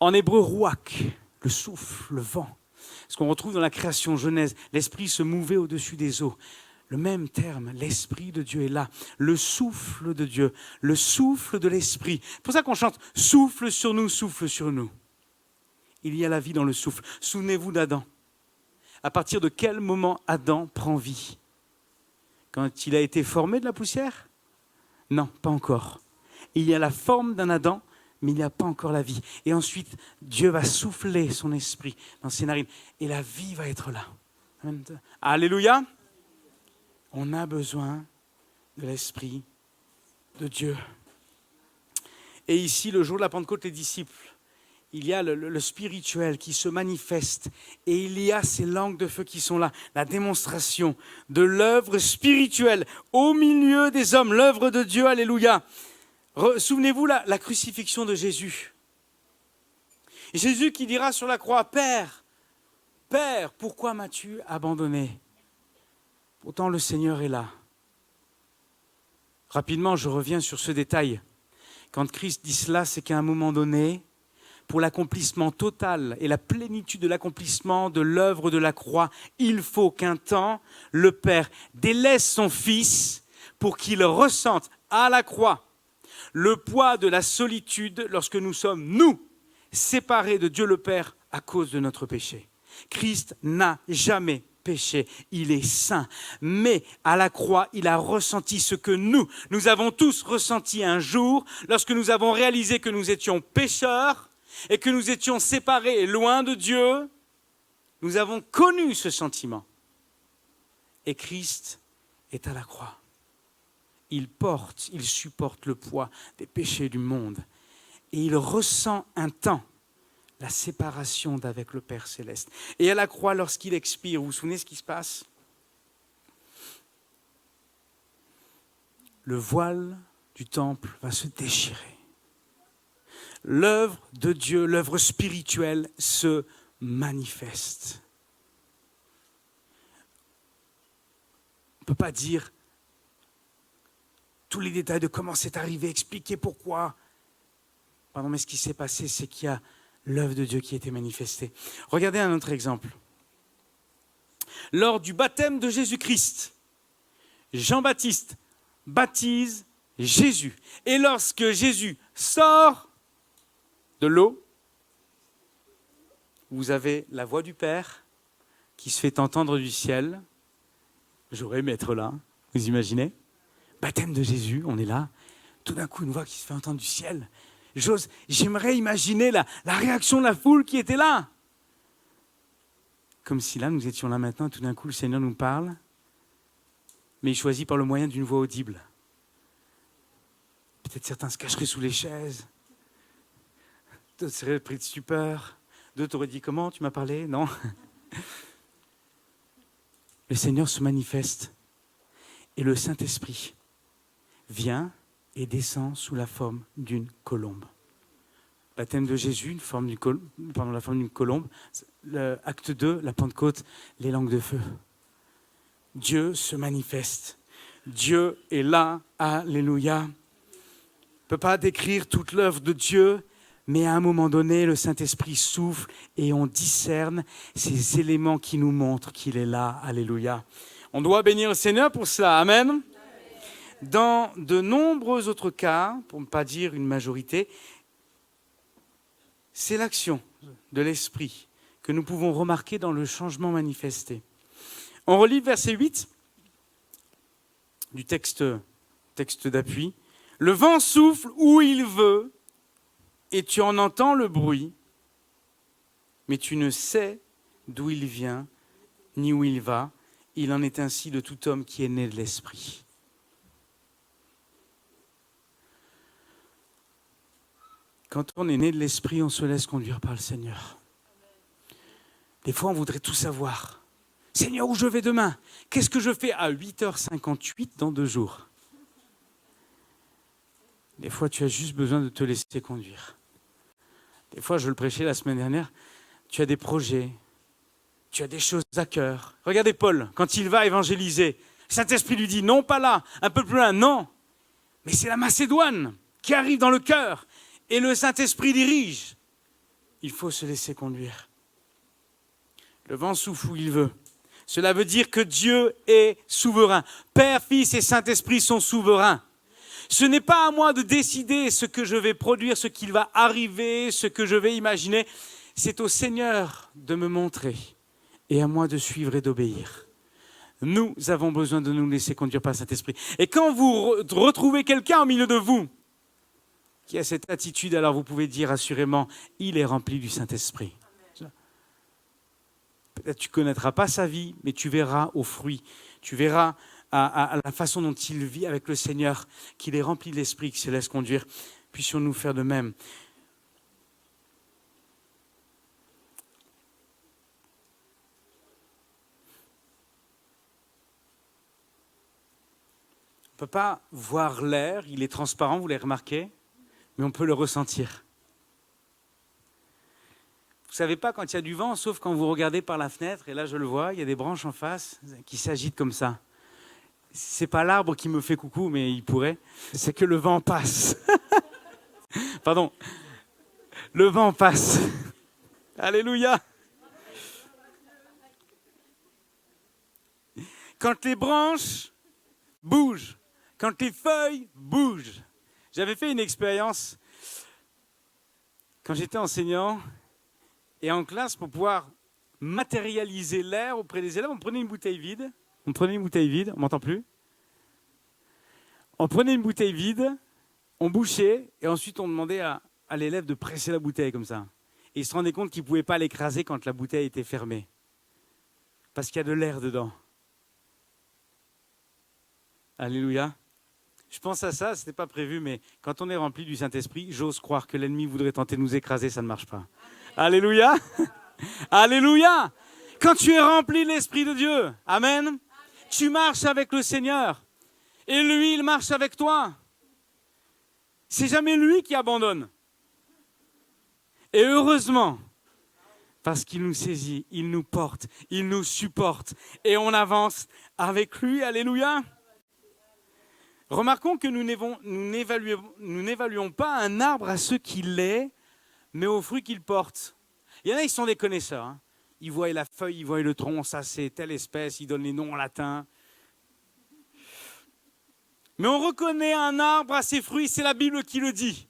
En hébreu, ruach, le souffle, le vent. Ce qu'on retrouve dans la création Genèse, l'Esprit se mouvait au-dessus des eaux. Le même terme, l'Esprit de Dieu est là. Le souffle de Dieu, le souffle de l'Esprit. C'est pour ça qu'on chante « Souffle sur nous, souffle sur nous ». Il y a la vie dans le souffle. Souvenez-vous d'Adam. À partir de quel moment Adam prend vie? Quand il a été formé de la poussière? Non, pas encore. Il y a la forme d'un Adam, mais il n'y a pas encore la vie. Et ensuite, Dieu va souffler son esprit dans ses narines. Et la vie va être là. Alléluia. On a besoin de l'Esprit de Dieu. Et ici, le jour de la Pentecôte, les disciples, il y a le spirituel qui se manifeste et il y a ces langues de feu qui sont là, la démonstration de l'œuvre spirituelle au milieu des hommes, l'œuvre de Dieu, alléluia. Souvenez-vous la crucifixion de Jésus. Et Jésus qui dira sur la croix, Père, pourquoi m'as-tu abandonné? Pourtant le Seigneur est là. Rapidement, je reviens sur ce détail. Quand Christ dit cela, c'est qu'à un moment donné, pour l'accomplissement total et la plénitude de l'accomplissement de l'œuvre de la croix, il faut qu'un temps, le Père délaisse son Fils pour qu'il ressente à la croix le poids de la solitude lorsque nous sommes, nous, séparés de Dieu le Père à cause de notre péché. Christ n'a jamais péché, il est saint. Mais à la croix, il a ressenti ce que nous avons tous ressenti un jour lorsque nous avons réalisé que nous étions pécheurs et que nous étions séparés et loin de Dieu. Nous avons connu ce sentiment. Et Christ est à la croix. Il supporte le poids des péchés du monde. Et il ressent un temps la séparation d'avec le Père Céleste. Et à la croix, lorsqu'il expire, vous vous souvenez ce qui se passe? Le voile du temple va se déchirer. l'œuvre de Dieu, l'œuvre spirituelle se manifeste. On ne peut pas dire tous les détails de comment c'est arrivé, expliquer pourquoi. Pardon, mais ce qui s'est passé, c'est qu'il y a l'œuvre de Dieu qui a été manifestée. Regardez un autre exemple. Lors du baptême de Jésus-Christ, Jean-Baptiste baptise Jésus. Et lorsque Jésus sort de l'eau, vous avez la voix du Père qui se fait entendre du ciel. J'aurais aimé être là, vous imaginez? Baptême de Jésus, on est là. Tout d'un coup, une voix qui se fait entendre du ciel. J'aimerais imaginer la réaction de la foule qui était là. Comme si là, nous étions là maintenant, tout d'un coup, le Seigneur nous parle, mais il choisit par le moyen d'une voix audible. Peut-être certains se cacheraient sous les chaises, d'autres seraient pris de stupeur, d'autres auraient dit « Comment tu m'as parlé ?» Non. Le Seigneur se manifeste et le Saint-Esprit vient et descend sous la forme d'une colombe. Baptême de Jésus, la forme d'une colombe. Acte 2, la Pentecôte, les langues de feu. Dieu se manifeste. Dieu est là. Alléluia. On ne peut pas décrire toute l'œuvre de Dieu, mais à un moment donné, le Saint-Esprit souffle et on discerne ces éléments qui nous montrent qu'il est là. Alléluia. On doit bénir le Seigneur pour cela. Amen. Dans de nombreux autres cas, pour ne pas dire une majorité, c'est l'action de l'Esprit que nous pouvons remarquer dans le changement manifesté. On relit verset 8 du texte d'appui. « Le vent souffle où il veut et tu en entends le bruit, mais tu ne sais d'où il vient ni où il va. Il en est ainsi de tout homme qui est né de l'Esprit. » Quand on est né de l'Esprit, on se laisse conduire par le Seigneur. Des fois, on voudrait tout savoir. Seigneur, où je vais demain? Qu'est-ce que je fais à 8h58 dans 2 jours? Des fois, tu as juste besoin de te laisser conduire. Des fois, je le prêchais la semaine dernière, tu as des projets, tu as des choses à cœur. Regardez Paul, quand il va évangéliser, Saint-Esprit lui dit, non pas là, un peu plus loin, non. Mais c'est la Macédoine qui arrive dans le cœur. Et le Saint-Esprit dirige. Il faut se laisser conduire. Le vent souffle où il veut. Cela veut dire que Dieu est souverain. Père, Fils et Saint-Esprit sont souverains. Ce n'est pas à moi de décider ce que je vais produire, ce qu'il va arriver, ce que je vais imaginer. C'est au Seigneur de me montrer et à moi de suivre et d'obéir. Nous avons besoin de nous laisser conduire par le Saint-Esprit. Et quand vous retrouvez quelqu'un au milieu de vous qui a cette attitude, alors vous pouvez dire assurément, il est rempli du Saint-Esprit. Peut-être tu ne connaîtras pas sa vie, mais tu verras au fruit, tu verras à la façon dont il vit avec le Seigneur, qu'il est rempli de l'Esprit, qu'il se laisse conduire. Puissions-nous faire de même. On ne peut pas voir l'air, il est transparent, vous l'avez remarqué, mais on peut le ressentir. Vous ne savez pas quand il y a du vent, sauf quand vous regardez par la fenêtre, et là je le vois, il y a des branches en face qui s'agitent comme ça. C'est pas l'arbre qui me fait coucou, mais il pourrait, c'est que le vent passe. Pardon, le vent passe. Alléluia. Quand les branches bougent, quand les feuilles bougent. J'avais fait une expérience quand j'étais enseignant et en classe pour pouvoir matérialiser l'air auprès des élèves. On prenait une bouteille vide, on m'entend plus? On prenait une bouteille vide, on bouchait et ensuite on demandait à l'élève de presser la bouteille comme ça. Et il se rendait compte qu'il ne pouvait pas l'écraser quand la bouteille était fermée parce qu'il y a de l'air dedans. Alléluia. Je pense à ça, ce n'était pas prévu, mais quand on est rempli du Saint-Esprit, j'ose croire que l'ennemi voudrait tenter de nous écraser, ça ne marche pas. Alléluia. Alléluia. Quand tu es rempli de l'Esprit de Dieu, amen, tu marches avec le Seigneur et lui, il marche avec toi. C'est jamais lui qui abandonne. Et heureusement, parce qu'il nous saisit, il nous porte, il nous supporte et on avance avec lui. Alléluia. Remarquons que nous n'évaluons pas un arbre à ce qu'il est, mais aux fruits qu'il porte. Il y en a, ils sont des connaisseurs. Hein. Ils voient la feuille, ils voient le tronc, ça c'est telle espèce, ils donnent les noms en latin. Mais on reconnaît un arbre à ses fruits, c'est la Bible qui le dit.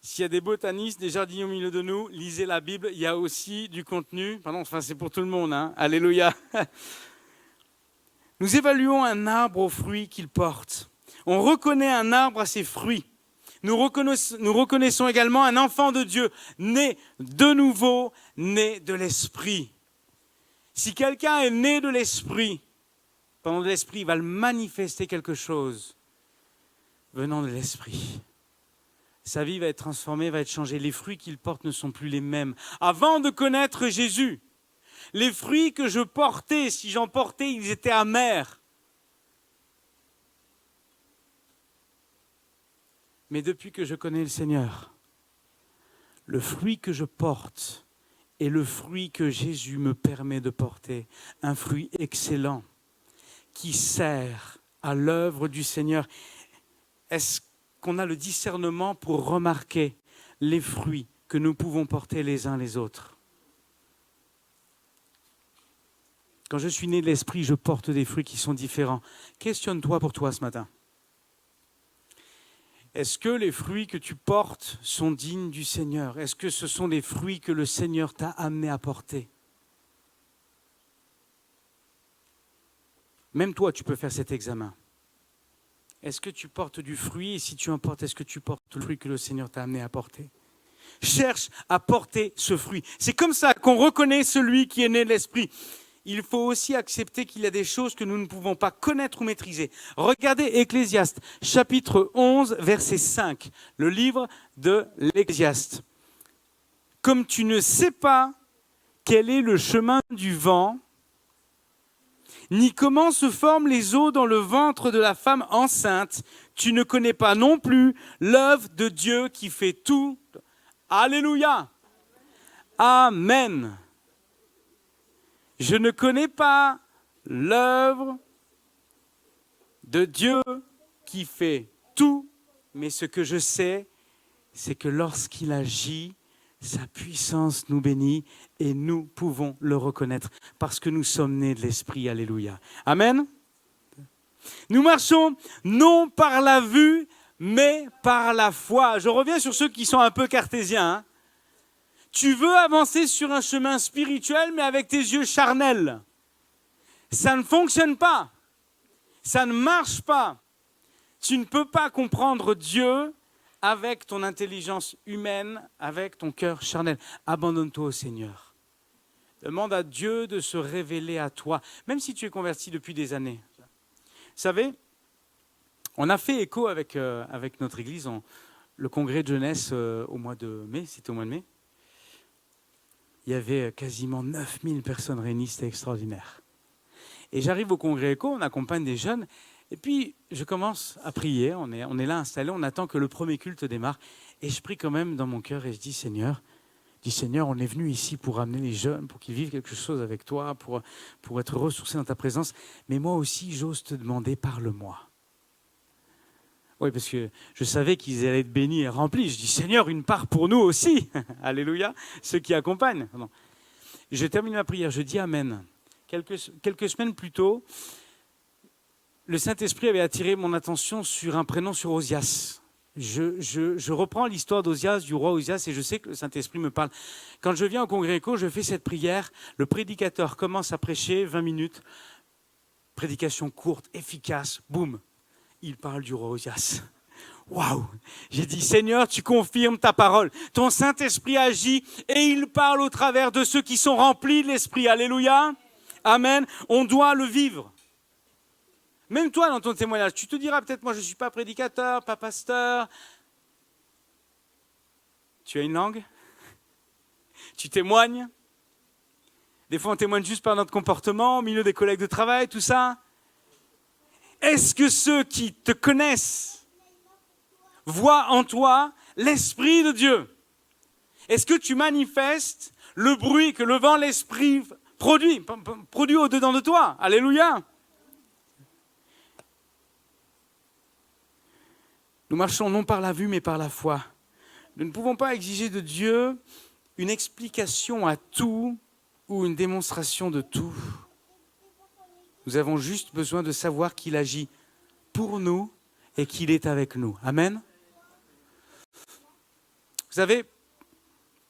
S'il y a des botanistes, des jardiniers au milieu de nous, lisez la Bible, il y a aussi du contenu. Pardon, enfin c'est pour tout le monde, hein. Alléluia. Nous évaluons un arbre aux fruits qu'il porte. On reconnaît un arbre à ses fruits. Nous reconnaissons également un enfant de Dieu, né de nouveau, né de l'Esprit. Si quelqu'un est né de l'Esprit, pendant de l'Esprit, il va le manifester quelque chose venant de l'Esprit. Sa vie va être transformée, va être changée. Les fruits qu'il porte ne sont plus les mêmes. Avant de connaître Jésus, les fruits que je portais, si j'en portais, ils étaient amers. Mais depuis que je connais le Seigneur, le fruit que je porte est le fruit que Jésus me permet de porter, un fruit excellent qui sert à l'œuvre du Seigneur. Est-ce qu'on a le discernement pour remarquer les fruits que nous pouvons porter les uns les autres? Quand je suis né de l'Esprit, je porte des fruits qui sont différents. Questionne-toi pour toi ce matin. Est-ce que les fruits que tu portes sont dignes du Seigneur? Est-ce que ce sont les fruits que le Seigneur t'a amené à porter? Même toi, tu peux faire cet examen. Est-ce que tu portes du fruit? Et si tu en portes, est-ce que tu portes le fruit que le Seigneur t'a amené à porter? Cherche à porter ce fruit. C'est comme ça qu'on reconnaît celui qui est né de l'Esprit. Il faut aussi accepter qu'il y a des choses que nous ne pouvons pas connaître ou maîtriser. Regardez Ecclésiaste, chapitre 11, verset 5, le livre de l'Ecclésiaste. Comme tu ne sais pas quel est le chemin du vent, ni comment se forment les eaux dans le ventre de la femme enceinte, tu ne connais pas non plus l'œuvre de Dieu qui fait tout. Alléluia. Amen. Je ne connais pas l'œuvre de Dieu qui fait tout, mais ce que je sais, c'est que lorsqu'il agit, sa puissance nous bénit et nous pouvons le reconnaître parce que nous sommes nés de l'Esprit. Alléluia. Amen. Nous marchons non par la vue, mais par la foi. Je reviens sur ceux qui sont un peu cartésiens. Hein. Tu veux avancer sur un chemin spirituel, mais avec tes yeux charnels. Ça ne fonctionne pas. Ça ne marche pas. Tu ne peux pas comprendre Dieu avec ton intelligence humaine, avec ton cœur charnel. Abandonne-toi au Seigneur. Demande à Dieu de se révéler à toi, même si tu es converti depuis des années. Vous savez, on a fait écho avec notre église, le congrès de jeunesse au mois de mai, c'était au mois de mai. Il y avait quasiment 9000 personnes réunies, c'était extraordinaire. Et j'arrive au congrès éco, on accompagne des jeunes, et puis je commence à prier, on est là installé, on attend que le premier culte démarre, et je prie quand même dans mon cœur et je dis Seigneur, on est venu ici pour amener les jeunes, pour qu'ils vivent quelque chose avec toi, pour être ressourcés dans ta présence, mais moi aussi j'ose te demander, parle-moi. Oui, parce que je savais qu'ils allaient être bénis et remplis. Je dis, Seigneur, une part pour nous aussi. Alléluia, ceux qui accompagnent. Non. Je termine ma prière, je dis Amen. Quelques semaines plus tôt, le Saint-Esprit avait attiré mon attention sur un prénom, sur Osias. Je reprends l'histoire d'Osias, du roi Osias, et je sais que le Saint-Esprit me parle. Quand je viens au congrès éco, je fais cette prière. Le prédicateur commence à prêcher 20 minutes. Prédication courte, efficace, boum. Il parle du roi Osias. Waouh! J'ai dit, Seigneur, tu confirmes ta parole. Ton Saint-Esprit agit et il parle au travers de ceux qui sont remplis de l'Esprit. Alléluia! Amen. On doit le vivre. Même toi, dans ton témoignage, tu te diras peut-être, moi, je ne suis pas prédicateur, pas pasteur. Tu as une langue? Tu témoignes? Des fois, on témoigne juste par notre comportement, au milieu des collègues de travail, tout ça. Est-ce que ceux qui te connaissent voient en toi l'Esprit de Dieu? Est-ce que tu manifestes le bruit que le vent, l'esprit produit au-dedans de toi? Alléluia. Nous marchons non par la vue, mais par la foi. Nous ne pouvons pas exiger de Dieu une explication à tout ou une démonstration de tout. Nous avons juste besoin de savoir qu'il agit pour nous et qu'il est avec nous. Amen. Vous savez,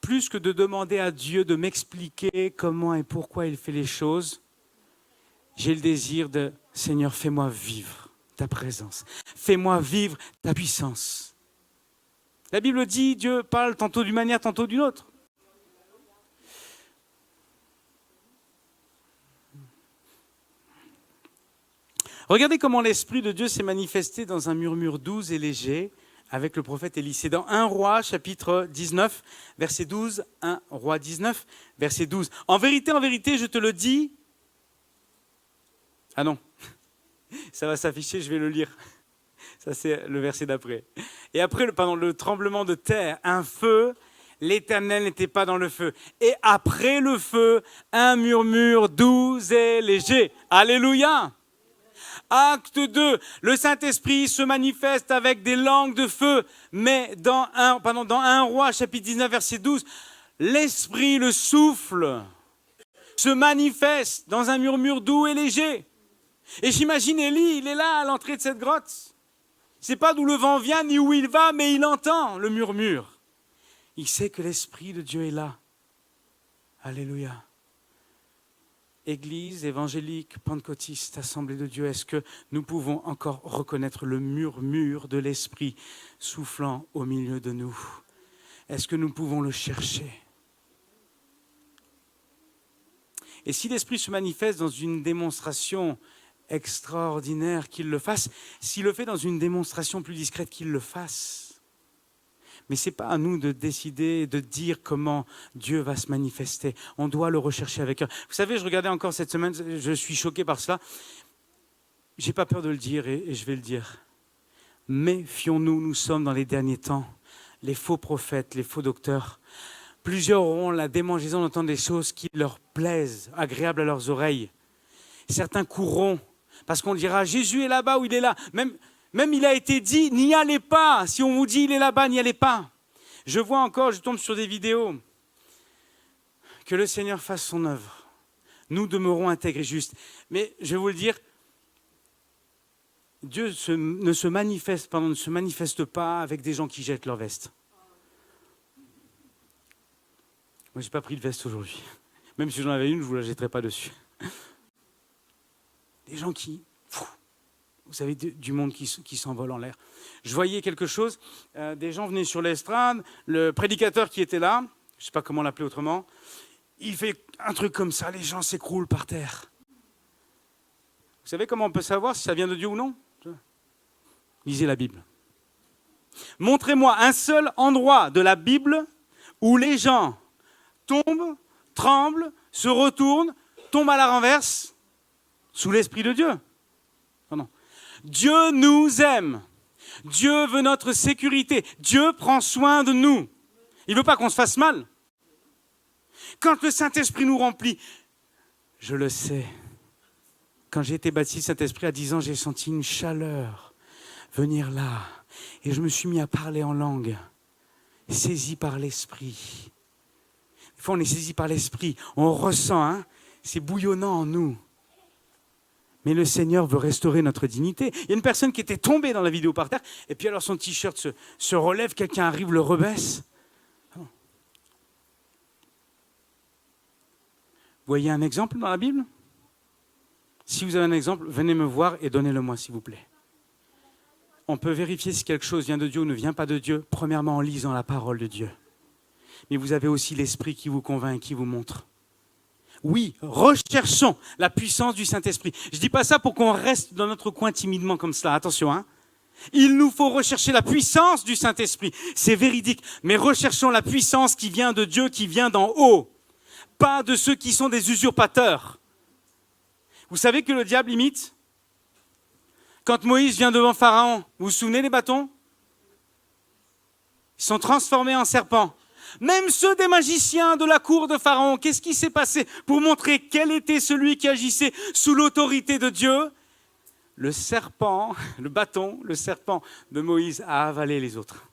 plus que de demander à Dieu de m'expliquer comment et pourquoi il fait les choses, j'ai le désir de « Seigneur, fais-moi vivre ta présence. Fais-moi vivre ta puissance. » La Bible dit, Dieu parle tantôt d'une manière, tantôt d'une autre. Regardez comment l'Esprit de Dieu s'est manifesté dans un murmure doux et léger avec le prophète Élie. C'est dans 1 Roi, chapitre 19, verset 12. 1 Roi 19, verset 12. En vérité, je te le dis. Ah non, ça va s'afficher, je vais le lire. Ça, c'est le verset d'après. Et après, pendant le tremblement de terre, un feu, l'Éternel n'était pas dans le feu. Et après le feu, un murmure doux et léger. Alléluia! Acte 2, le Saint-Esprit se manifeste avec des langues de feu, mais dans 1 Roi, chapitre 19, verset 12, l'Esprit, le souffle, se manifeste dans un murmure doux et léger. Et j'imagine Élie, il est là à l'entrée de cette grotte. Il ne sait pas d'où le vent vient ni où il va, mais il entend le murmure. Il sait que l'Esprit de Dieu est là. Alléluia. Église évangélique, pentecôtiste, assemblée de Dieu, est-ce que nous pouvons encore reconnaître le murmure de l'Esprit soufflant au milieu de nous? Est-ce que nous pouvons le chercher? Et si l'Esprit se manifeste dans une démonstration extraordinaire, qu'il le fasse. S'il le fait dans une démonstration plus discrète, qu'il le fasse. Mais ce n'est pas à nous de décider, de dire comment Dieu va se manifester. On doit le rechercher avec eux. Vous savez, je regardais encore cette semaine, je suis choqué par cela. Je n'ai pas peur de le dire et je vais le dire. Méfions-nous, nous sommes dans les derniers temps. Les faux prophètes, les faux docteurs. Plusieurs auront la démangeaison d'entendre des choses qui leur plaisent, agréables à leurs oreilles. Certains courront parce qu'on dira « Jésus est là-bas ou il est là ». Même il a été dit « N'y allez pas ». Si on vous dit « Il est là-bas », n'y allez pas. Je vois encore, je tombe sur des vidéos. Que le Seigneur fasse son œuvre. Nous demeurons intègres et justes. Mais je vais vous le dire, Dieu ne se manifeste pas avec des gens qui jettent leur veste. Moi, je n'ai pas pris de veste aujourd'hui. Même si j'en avais une, je ne vous la jetterai pas dessus. Des gens qui... Vous savez, du monde qui s'envole en l'air. Je voyais quelque chose, des gens venaient sur l'estrade, le prédicateur qui était là, je ne sais pas comment l'appeler autrement, il fait un truc comme ça, les gens s'écroulent par terre. Vous savez comment on peut savoir si ça vient de Dieu ou non? Lisez la Bible. Montrez-moi un seul endroit de la Bible où les gens tombent, tremblent, se retournent, tombent à la renverse sous l'Esprit de Dieu. Non. Dieu nous aime. Dieu veut notre sécurité. Dieu prend soin de nous. Il ne veut pas qu'on se fasse mal. Quand le Saint-Esprit nous remplit, je le sais. Quand j'ai été baptisé Saint-Esprit à 10 ans, j'ai senti une chaleur venir là. Et je me suis mis à parler en langue, saisi par l'Esprit. Des fois, on est saisi par l'Esprit. On ressent, c'est bouillonnant en nous. Mais le Seigneur veut restaurer notre dignité. Il y a une personne qui était tombée dans la vidéo par terre, et puis alors son t-shirt se relève, quelqu'un arrive, le rebaisse. Vous voyez un exemple dans la Bible? Si vous avez un exemple, venez me voir et donnez-le-moi, s'il vous plaît. On peut vérifier si quelque chose vient de Dieu ou ne vient pas de Dieu, premièrement en lisant la parole de Dieu. Mais vous avez aussi l'Esprit qui vous convainc et qui vous montre. Oui, recherchons la puissance du Saint-Esprit. Je ne dis pas ça pour qu'on reste dans notre coin timidement comme cela. Attention, Il nous faut rechercher la puissance du Saint-Esprit. C'est véridique. Mais recherchons la puissance qui vient de Dieu, qui vient d'en haut. Pas de ceux qui sont des usurpateurs. Vous savez que le diable imite? Quand Moïse vient devant Pharaon, vous vous souvenez des bâtons? Ils sont transformés en serpents. même ceux des magiciens de la cour de Pharaon. Qu'est-ce qui s'est passé pour montrer quel était celui qui agissait sous l'autorité de Dieu? Le serpent, le serpent de Moïse a avalé les autres.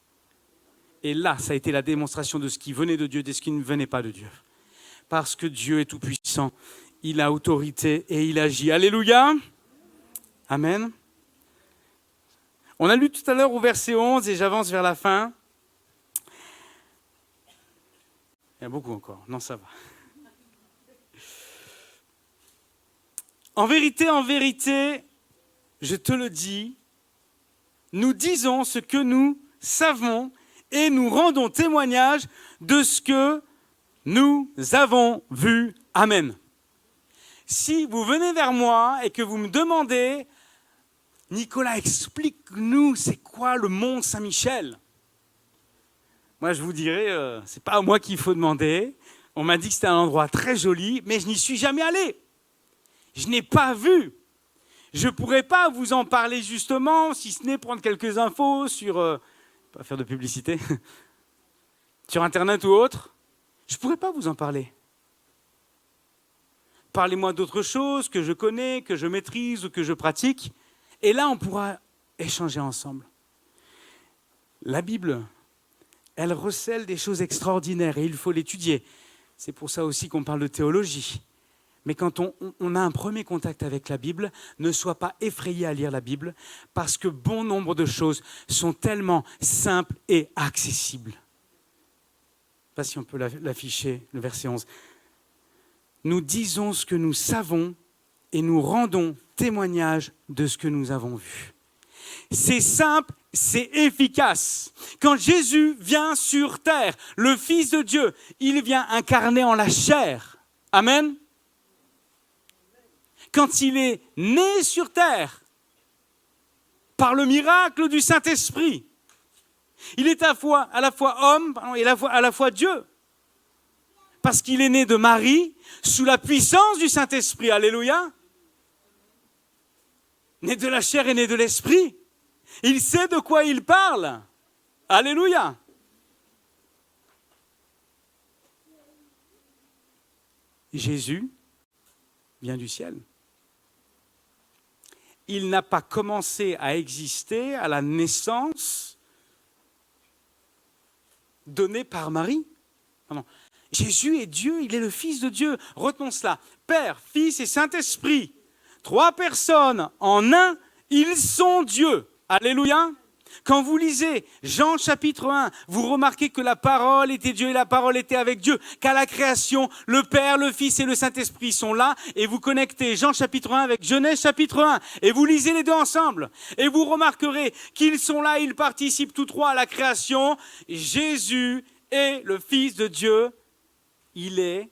Et là, ça a été la démonstration de ce qui venait de Dieu, de ce qui ne venait pas de Dieu. Parce que Dieu est tout-puissant, il a autorité et il agit. Alléluia. Amen. On a lu tout à l'heure au verset 11 et j'avance vers la fin. Il y a beaucoup encore. Non, ça va. En vérité, je te le dis, nous disons ce que nous savons et nous rendons témoignage de ce que nous avons vu. Amen. Si vous venez vers moi et que vous me demandez, Nicolas, explique-nous, c'est quoi le mont Saint-Michel? Moi, je vous dirais, c'est pas à moi qu'il faut demander. On m'a dit que c'était un endroit très joli, mais je n'y suis jamais allé. Je n'ai pas vu. Je ne pourrais pas vous en parler justement, si ce n'est prendre quelques infos sur, pas faire de publicité, sur Internet ou autre. Je ne pourrais pas vous en parler. Parlez-moi d'autres choses que je connais, que je maîtrise ou que je pratique. Et là, on pourra échanger ensemble. La Bible, elle recèle des choses extraordinaires et il faut l'étudier. C'est pour ça aussi qu'on parle de théologie. Mais quand on a un premier contact avec la Bible, ne sois pas effrayé à lire la Bible parce que bon nombre de choses sont tellement simples et accessibles. Je ne sais pas si on peut l'afficher, le verset 11. Nous disons ce que nous savons et nous rendons témoignage de ce que nous avons vu. C'est simple, c'est efficace. Quand Jésus vient sur terre, le Fils de Dieu, il vient incarné en la chair. Amen. Quand il est né sur terre, par le miracle du Saint-Esprit, il est à la fois homme et à la fois Dieu. Parce qu'il est né de Marie, sous la puissance du Saint-Esprit. Alléluia. Né de la chair et né de l'esprit. Il sait de quoi il parle. Alléluia. Jésus vient du ciel. Il n'a pas commencé à exister à la naissance donnée par Marie. Non. Jésus est Dieu, il est le Fils de Dieu. Retenons cela. Père, Fils et Saint-Esprit. 3 personnes en un, ils sont Dieu. Alléluia. Quand vous lisez Jean chapitre 1, vous remarquez que la parole était Dieu et la parole était avec Dieu. Qu'à la création, le Père, le Fils et le Saint-Esprit sont là. Et vous connectez Jean chapitre 1 avec Genèse chapitre 1. Et vous lisez les deux ensemble. Et vous remarquerez qu'ils sont là, ils participent tous trois à la création. Jésus est le Fils de Dieu. Il est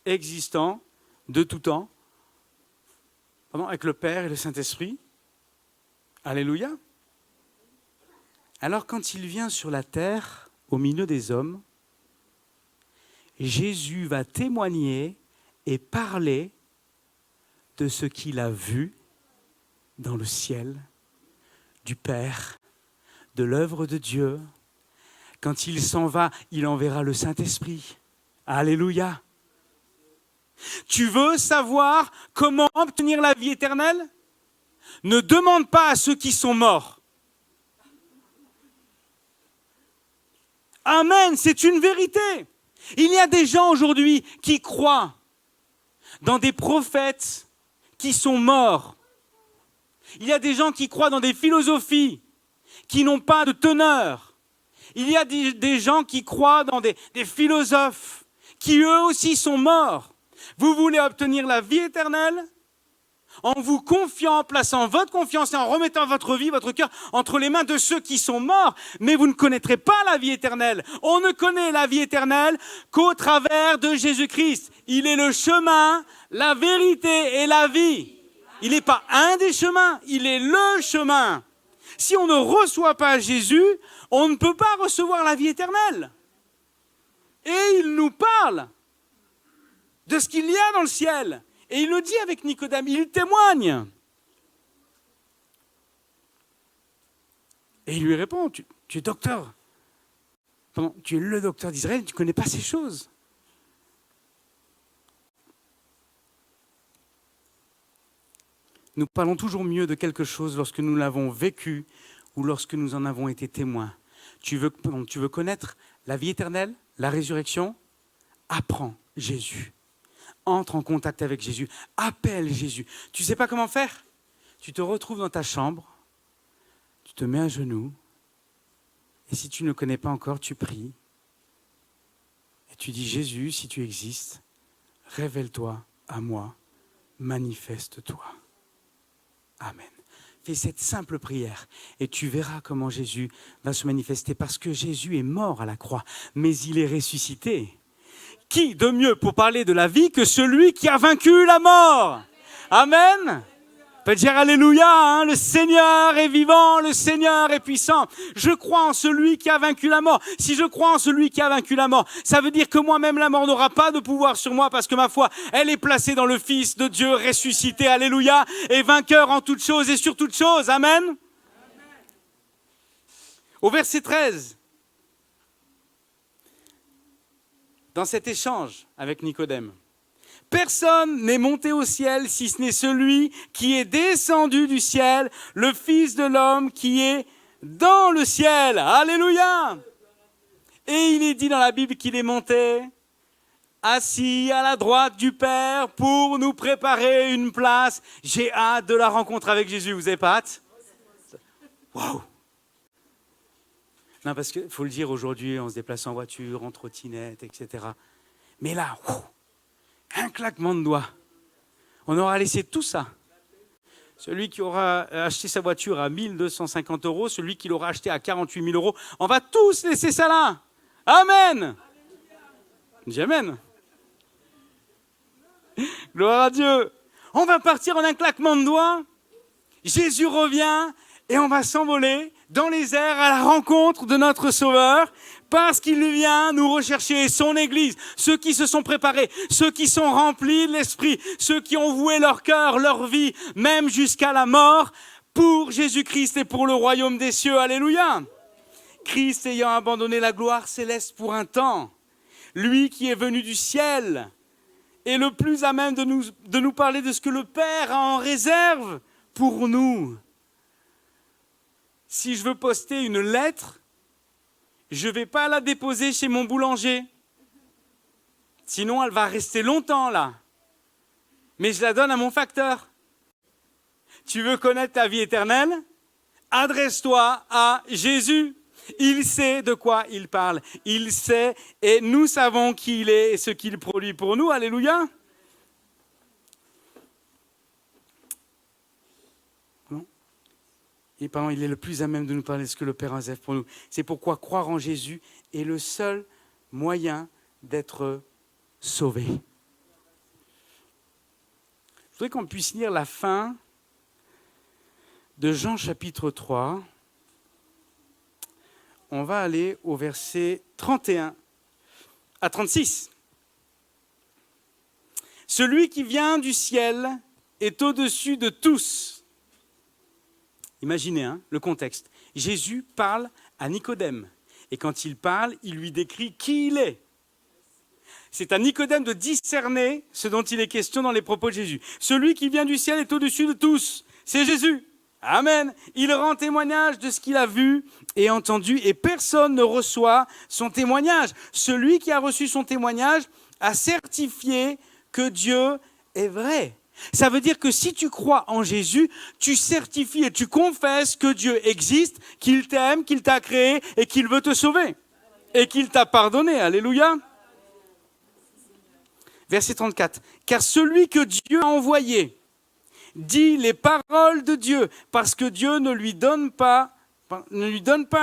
existant de tout temps. Avec le Père et le Saint-Esprit. Alléluia. Alors quand il vient sur la terre, au milieu des hommes, Jésus va témoigner et parler de ce qu'il a vu dans le ciel, du Père, de l'œuvre de Dieu. Quand il s'en va, il enverra le Saint-Esprit. Alléluia. Tu veux savoir comment obtenir la vie éternelle? Ne demande pas à ceux qui sont morts. Amen, c'est une vérité. Il y a des gens aujourd'hui qui croient dans des prophètes qui sont morts. Il y a des gens qui croient dans des philosophies qui n'ont pas de teneur. Il y a des gens qui croient dans des philosophes qui eux aussi sont morts. Vous voulez obtenir la vie éternelle? En vous confiant, en plaçant votre confiance et en remettant votre vie, votre cœur entre les mains de ceux qui sont morts, mais vous ne connaîtrez pas la vie éternelle. On ne connaît la vie éternelle qu'au travers de Jésus-Christ. Il est le chemin, la vérité et la vie. Il n'est pas un des chemins, il est le chemin. Si on ne reçoit pas Jésus, on ne peut pas recevoir la vie éternelle. Et il nous parle de ce qu'il y a dans le ciel. Et il le dit avec Nicodème, il témoigne. Et il lui répond, tu es docteur. Pardon, tu es le docteur d'Israël, tu ne connais pas ces choses. Nous parlons toujours mieux de quelque chose lorsque nous l'avons vécu ou lorsque nous en avons été témoins. Tu veux connaître la vie éternelle, la résurrection? Apprends Jésus. Entre en contact avec Jésus. Appelle Jésus. Tu ne sais pas comment faire? Tu te retrouves dans ta chambre, tu te mets à genoux, et si tu ne le connais pas encore, tu pries. Et tu dis, Jésus, si tu existes, révèle-toi à moi, manifeste-toi. Amen. Fais cette simple prière et tu verras comment Jésus va se manifester parce que Jésus est mort à la croix, mais il est ressuscité. Qui de mieux pour parler de la vie que celui qui a vaincu la mort? Amen. On peut dire alléluia, hein, le Seigneur est vivant, le Seigneur est puissant. Je crois en celui qui a vaincu la mort. Si je crois en celui qui a vaincu la mort, ça veut dire que moi-même la mort n'aura pas de pouvoir sur moi parce que ma foi, elle est placée dans le Fils de Dieu ressuscité, alléluia, et vainqueur en toutes choses et sur toutes choses, amen. Au verset 13, dans cet échange avec Nicodème, personne n'est monté au ciel si ce n'est celui qui est descendu du ciel, le Fils de l'homme qui est dans le ciel. Alléluia! Et il est dit dans la Bible qu'il est monté, assis à la droite du Père pour nous préparer une place. J'ai hâte de la rencontre avec Jésus. Vous avez pas hâte? Waouh! Non, parce qu'il faut le dire, aujourd'hui, on se déplace en voiture, en trottinette, etc. Mais là, un claquement de doigts, on aura laissé tout ça. Celui qui aura acheté sa voiture à 1 250 €, celui qui l'aura acheté à 48 000 €, on va tous laisser ça là. Amen. On dit amen. Gloire à Dieu. On va partir en un claquement de doigts. Jésus revient et on va s'envoler dans les airs à la rencontre de notre Sauveur, parce qu'il vient nous rechercher, son Église, ceux qui se sont préparés, ceux qui sont remplis de l'Esprit, ceux qui ont voué leur cœur, leur vie, même jusqu'à la mort, pour Jésus-Christ et pour le royaume des cieux. Alléluia. Christ ayant abandonné la gloire céleste pour un temps, lui qui est venu du ciel, est le plus à même de nous parler de ce que le Père a en réserve pour nous. Si je veux poster une lettre, je ne vais pas la déposer chez mon boulanger. Sinon, elle va rester longtemps là. Mais je la donne à mon facteur. Tu veux connaître ta vie éternelle? Adresse-toi à Jésus. Il sait de quoi il parle. Il sait et nous savons qui il est et ce qu'il produit pour nous. Alléluia. Et pardon, il est le plus à même de nous parler de ce que le Père a réservé pour nous. C'est pourquoi croire en Jésus est le seul moyen d'être sauvé. Je voudrais qu'on puisse lire la fin de Jean chapitre 3. On va aller au verset 31 à 36. Celui qui vient du ciel est au-dessus de tous. Imaginez le contexte. Jésus parle à Nicodème. Et quand il parle, il lui décrit qui il est. C'est à Nicodème de discerner ce dont il est question dans les propos de Jésus. Celui qui vient du ciel est au-dessus de tous. C'est Jésus. Amen. Il rend témoignage de ce qu'il a vu et entendu et personne ne reçoit son témoignage. Celui qui a reçu son témoignage a certifié que Dieu est vrai. Ça veut dire que si tu crois en Jésus, tu certifies et tu confesses que Dieu existe, qu'il t'aime, qu'il t'a créé et qu'il veut te sauver. Et qu'il t'a pardonné. Alléluia. Verset 34. Car celui que Dieu a envoyé dit les paroles de Dieu, parce que Dieu ne lui donne pas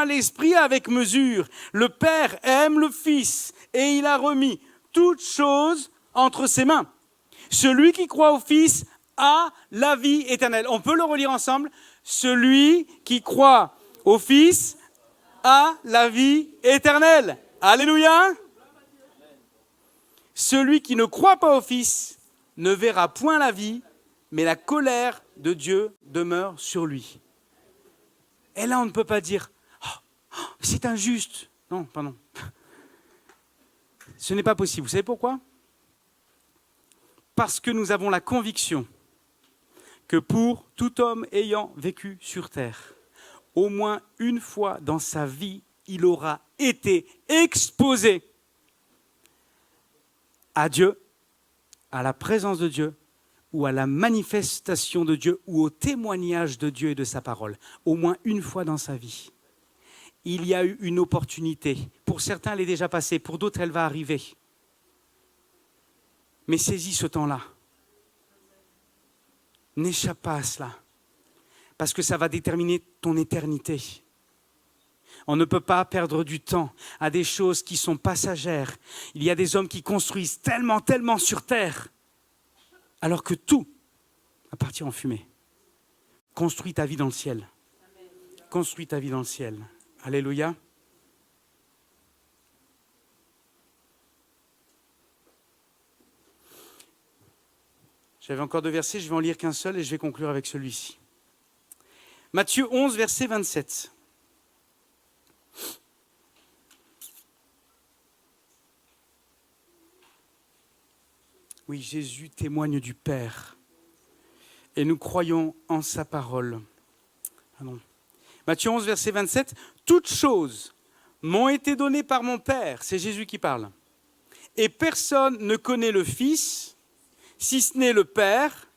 l'Esprit avec mesure. Le Père aime le Fils et il a remis toutes choses entre ses mains. Celui qui croit au Fils a la vie éternelle. On peut le relire ensemble. Celui qui croit au Fils a la vie éternelle. Alléluia. Celui qui ne croit pas au Fils ne verra point la vie, mais la colère de Dieu demeure sur lui. Et là, on ne peut pas dire « c'est injuste, Non, pardon. Ce n'est pas possible. Vous savez pourquoi? Parce que nous avons la conviction que pour tout homme ayant vécu sur terre, au moins une fois dans sa vie, il aura été exposé à Dieu, à la présence de Dieu, ou à la manifestation de Dieu, ou au témoignage de Dieu et de sa parole. Au moins une fois dans sa vie. Il y a eu une opportunité. Pour certains, elle est déjà passée. Pour d'autres, elle va arriver. Mais saisis ce temps-là. N'échappe pas à cela. Parce que ça va déterminer ton éternité. On ne peut pas perdre du temps à des choses qui sont passagères. Il y a des hommes qui construisent tellement, tellement sur terre, alors que tout va partir en fumée. Construis ta vie dans le ciel. Construis ta vie dans le ciel. Alléluia. J'avais encore 2 versets, je vais en lire qu'un seul et je vais conclure avec celui-ci. Matthieu 11, verset 27. Oui, Jésus témoigne du Père et nous croyons en sa parole. Pardon. Matthieu 11, verset 27. Toutes choses m'ont été données par mon Père, c'est Jésus qui parle. Et personne ne connaît le Fils, si ce n'est le Père.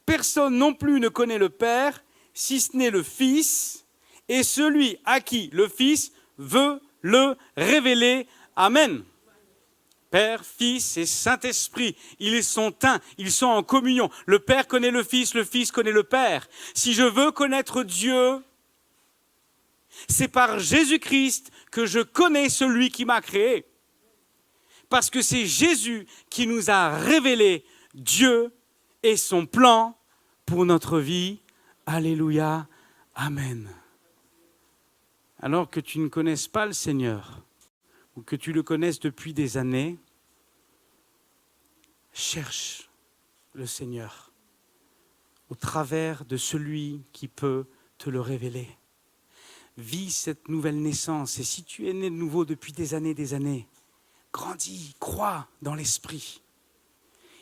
Personne non plus ne connaît le Père, si ce n'est le Fils, et celui à qui le Fils veut le révéler. Amen. Père, Fils et Saint-Esprit, ils sont un, ils sont en communion. Le Père connaît le Fils connaît le Père. Si je veux connaître Dieu, c'est par Jésus-Christ que je connais celui qui m'a créé. Parce que c'est Jésus qui nous a révélé Dieu et son plan pour notre vie. Alléluia. Amen. Alors que tu ne connaisses pas le Seigneur, ou que tu le connaisses depuis des années, cherche le Seigneur au travers de celui qui peut te le révéler. Vis cette nouvelle naissance, et si tu es né de nouveau depuis des années, grandis, crois dans l'Esprit.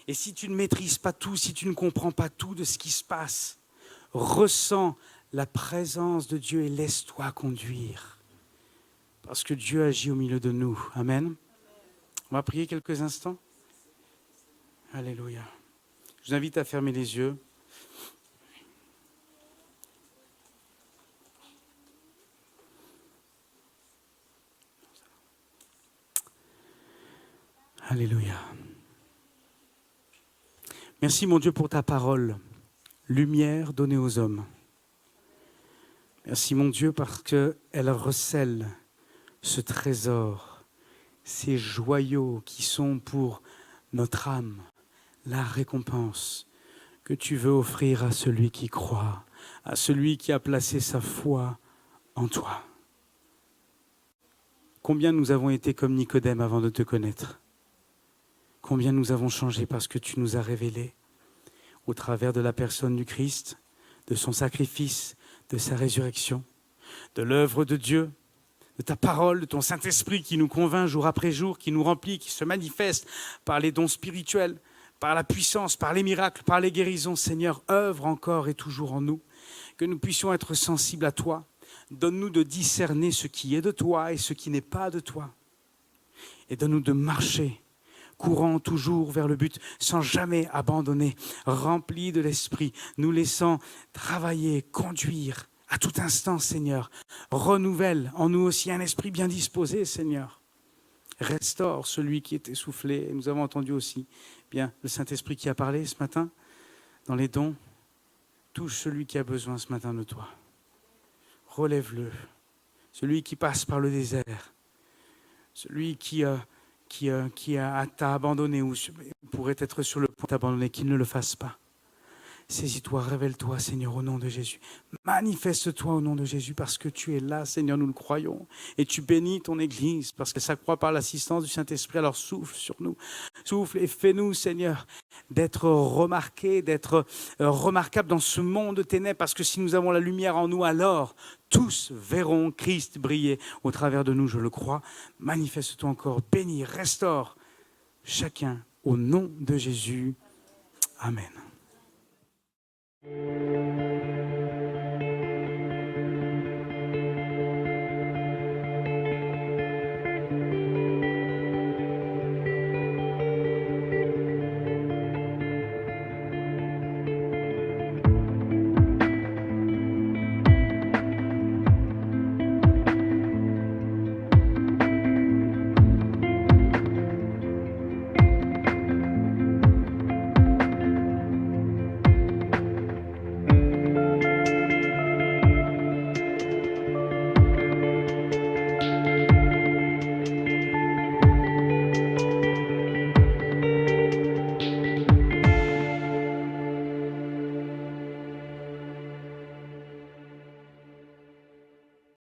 Et si tu ne maîtrises pas tout, si tu ne comprends pas tout de ce qui se passe, ressens la présence de Dieu et laisse-toi conduire. Parce que Dieu agit au milieu de nous. Amen. On va prier quelques instants. Alléluia. Je vous invite à fermer les yeux. Alléluia. Merci mon Dieu pour ta parole, lumière donnée aux hommes. Merci mon Dieu parce qu'elle recèle ce trésor, ces joyaux qui sont pour notre âme, la récompense que tu veux offrir à celui qui croit, à celui qui a placé sa foi en toi. Combien nous avons été comme Nicodème avant de te connaître? Combien nous avons changé parce que tu nous as révélé au travers de la personne du Christ, de son sacrifice, de sa résurrection, de l'œuvre de Dieu, de ta parole, de ton Saint-Esprit qui nous convainc jour après jour, qui nous remplit, qui se manifeste par les dons spirituels, par la puissance, par les miracles, par les guérisons. Seigneur, œuvre encore et toujours en nous, que nous puissions être sensibles à toi. Donne-nous de discerner ce qui est de toi et ce qui n'est pas de toi. Et donne-nous de marcher courant toujours vers le but, sans jamais abandonner, rempli de l'Esprit, nous laissant travailler, conduire à tout instant, Seigneur. Renouvelle en nous aussi un esprit bien disposé, Seigneur. Restaure celui qui est essoufflé. Et nous avons entendu aussi bien le Saint-Esprit qui a parlé ce matin dans les dons. Touche celui qui a besoin ce matin de toi. Relève-le. Celui qui passe par le désert. Celui qui t'a abandonné ou pourrait être sur le point de t'abandonner, qu'il ne le fasse pas. Saisis-toi, révèle-toi, Seigneur, au nom de Jésus. Manifeste-toi au nom de Jésus parce que tu es là, Seigneur, nous le croyons. Et tu bénis ton Église parce qu'elle s'accroît par l'assistance du Saint-Esprit. Alors souffle sur nous. Souffle et fais-nous, Seigneur, d'être remarqués, d'être remarquables dans ce monde de ténèbres. Parce que si nous avons la lumière en nous, alors tous verront Christ briller au travers de nous, je le crois. Manifeste-toi encore, bénis, restaure chacun au nom de Jésus. Amen.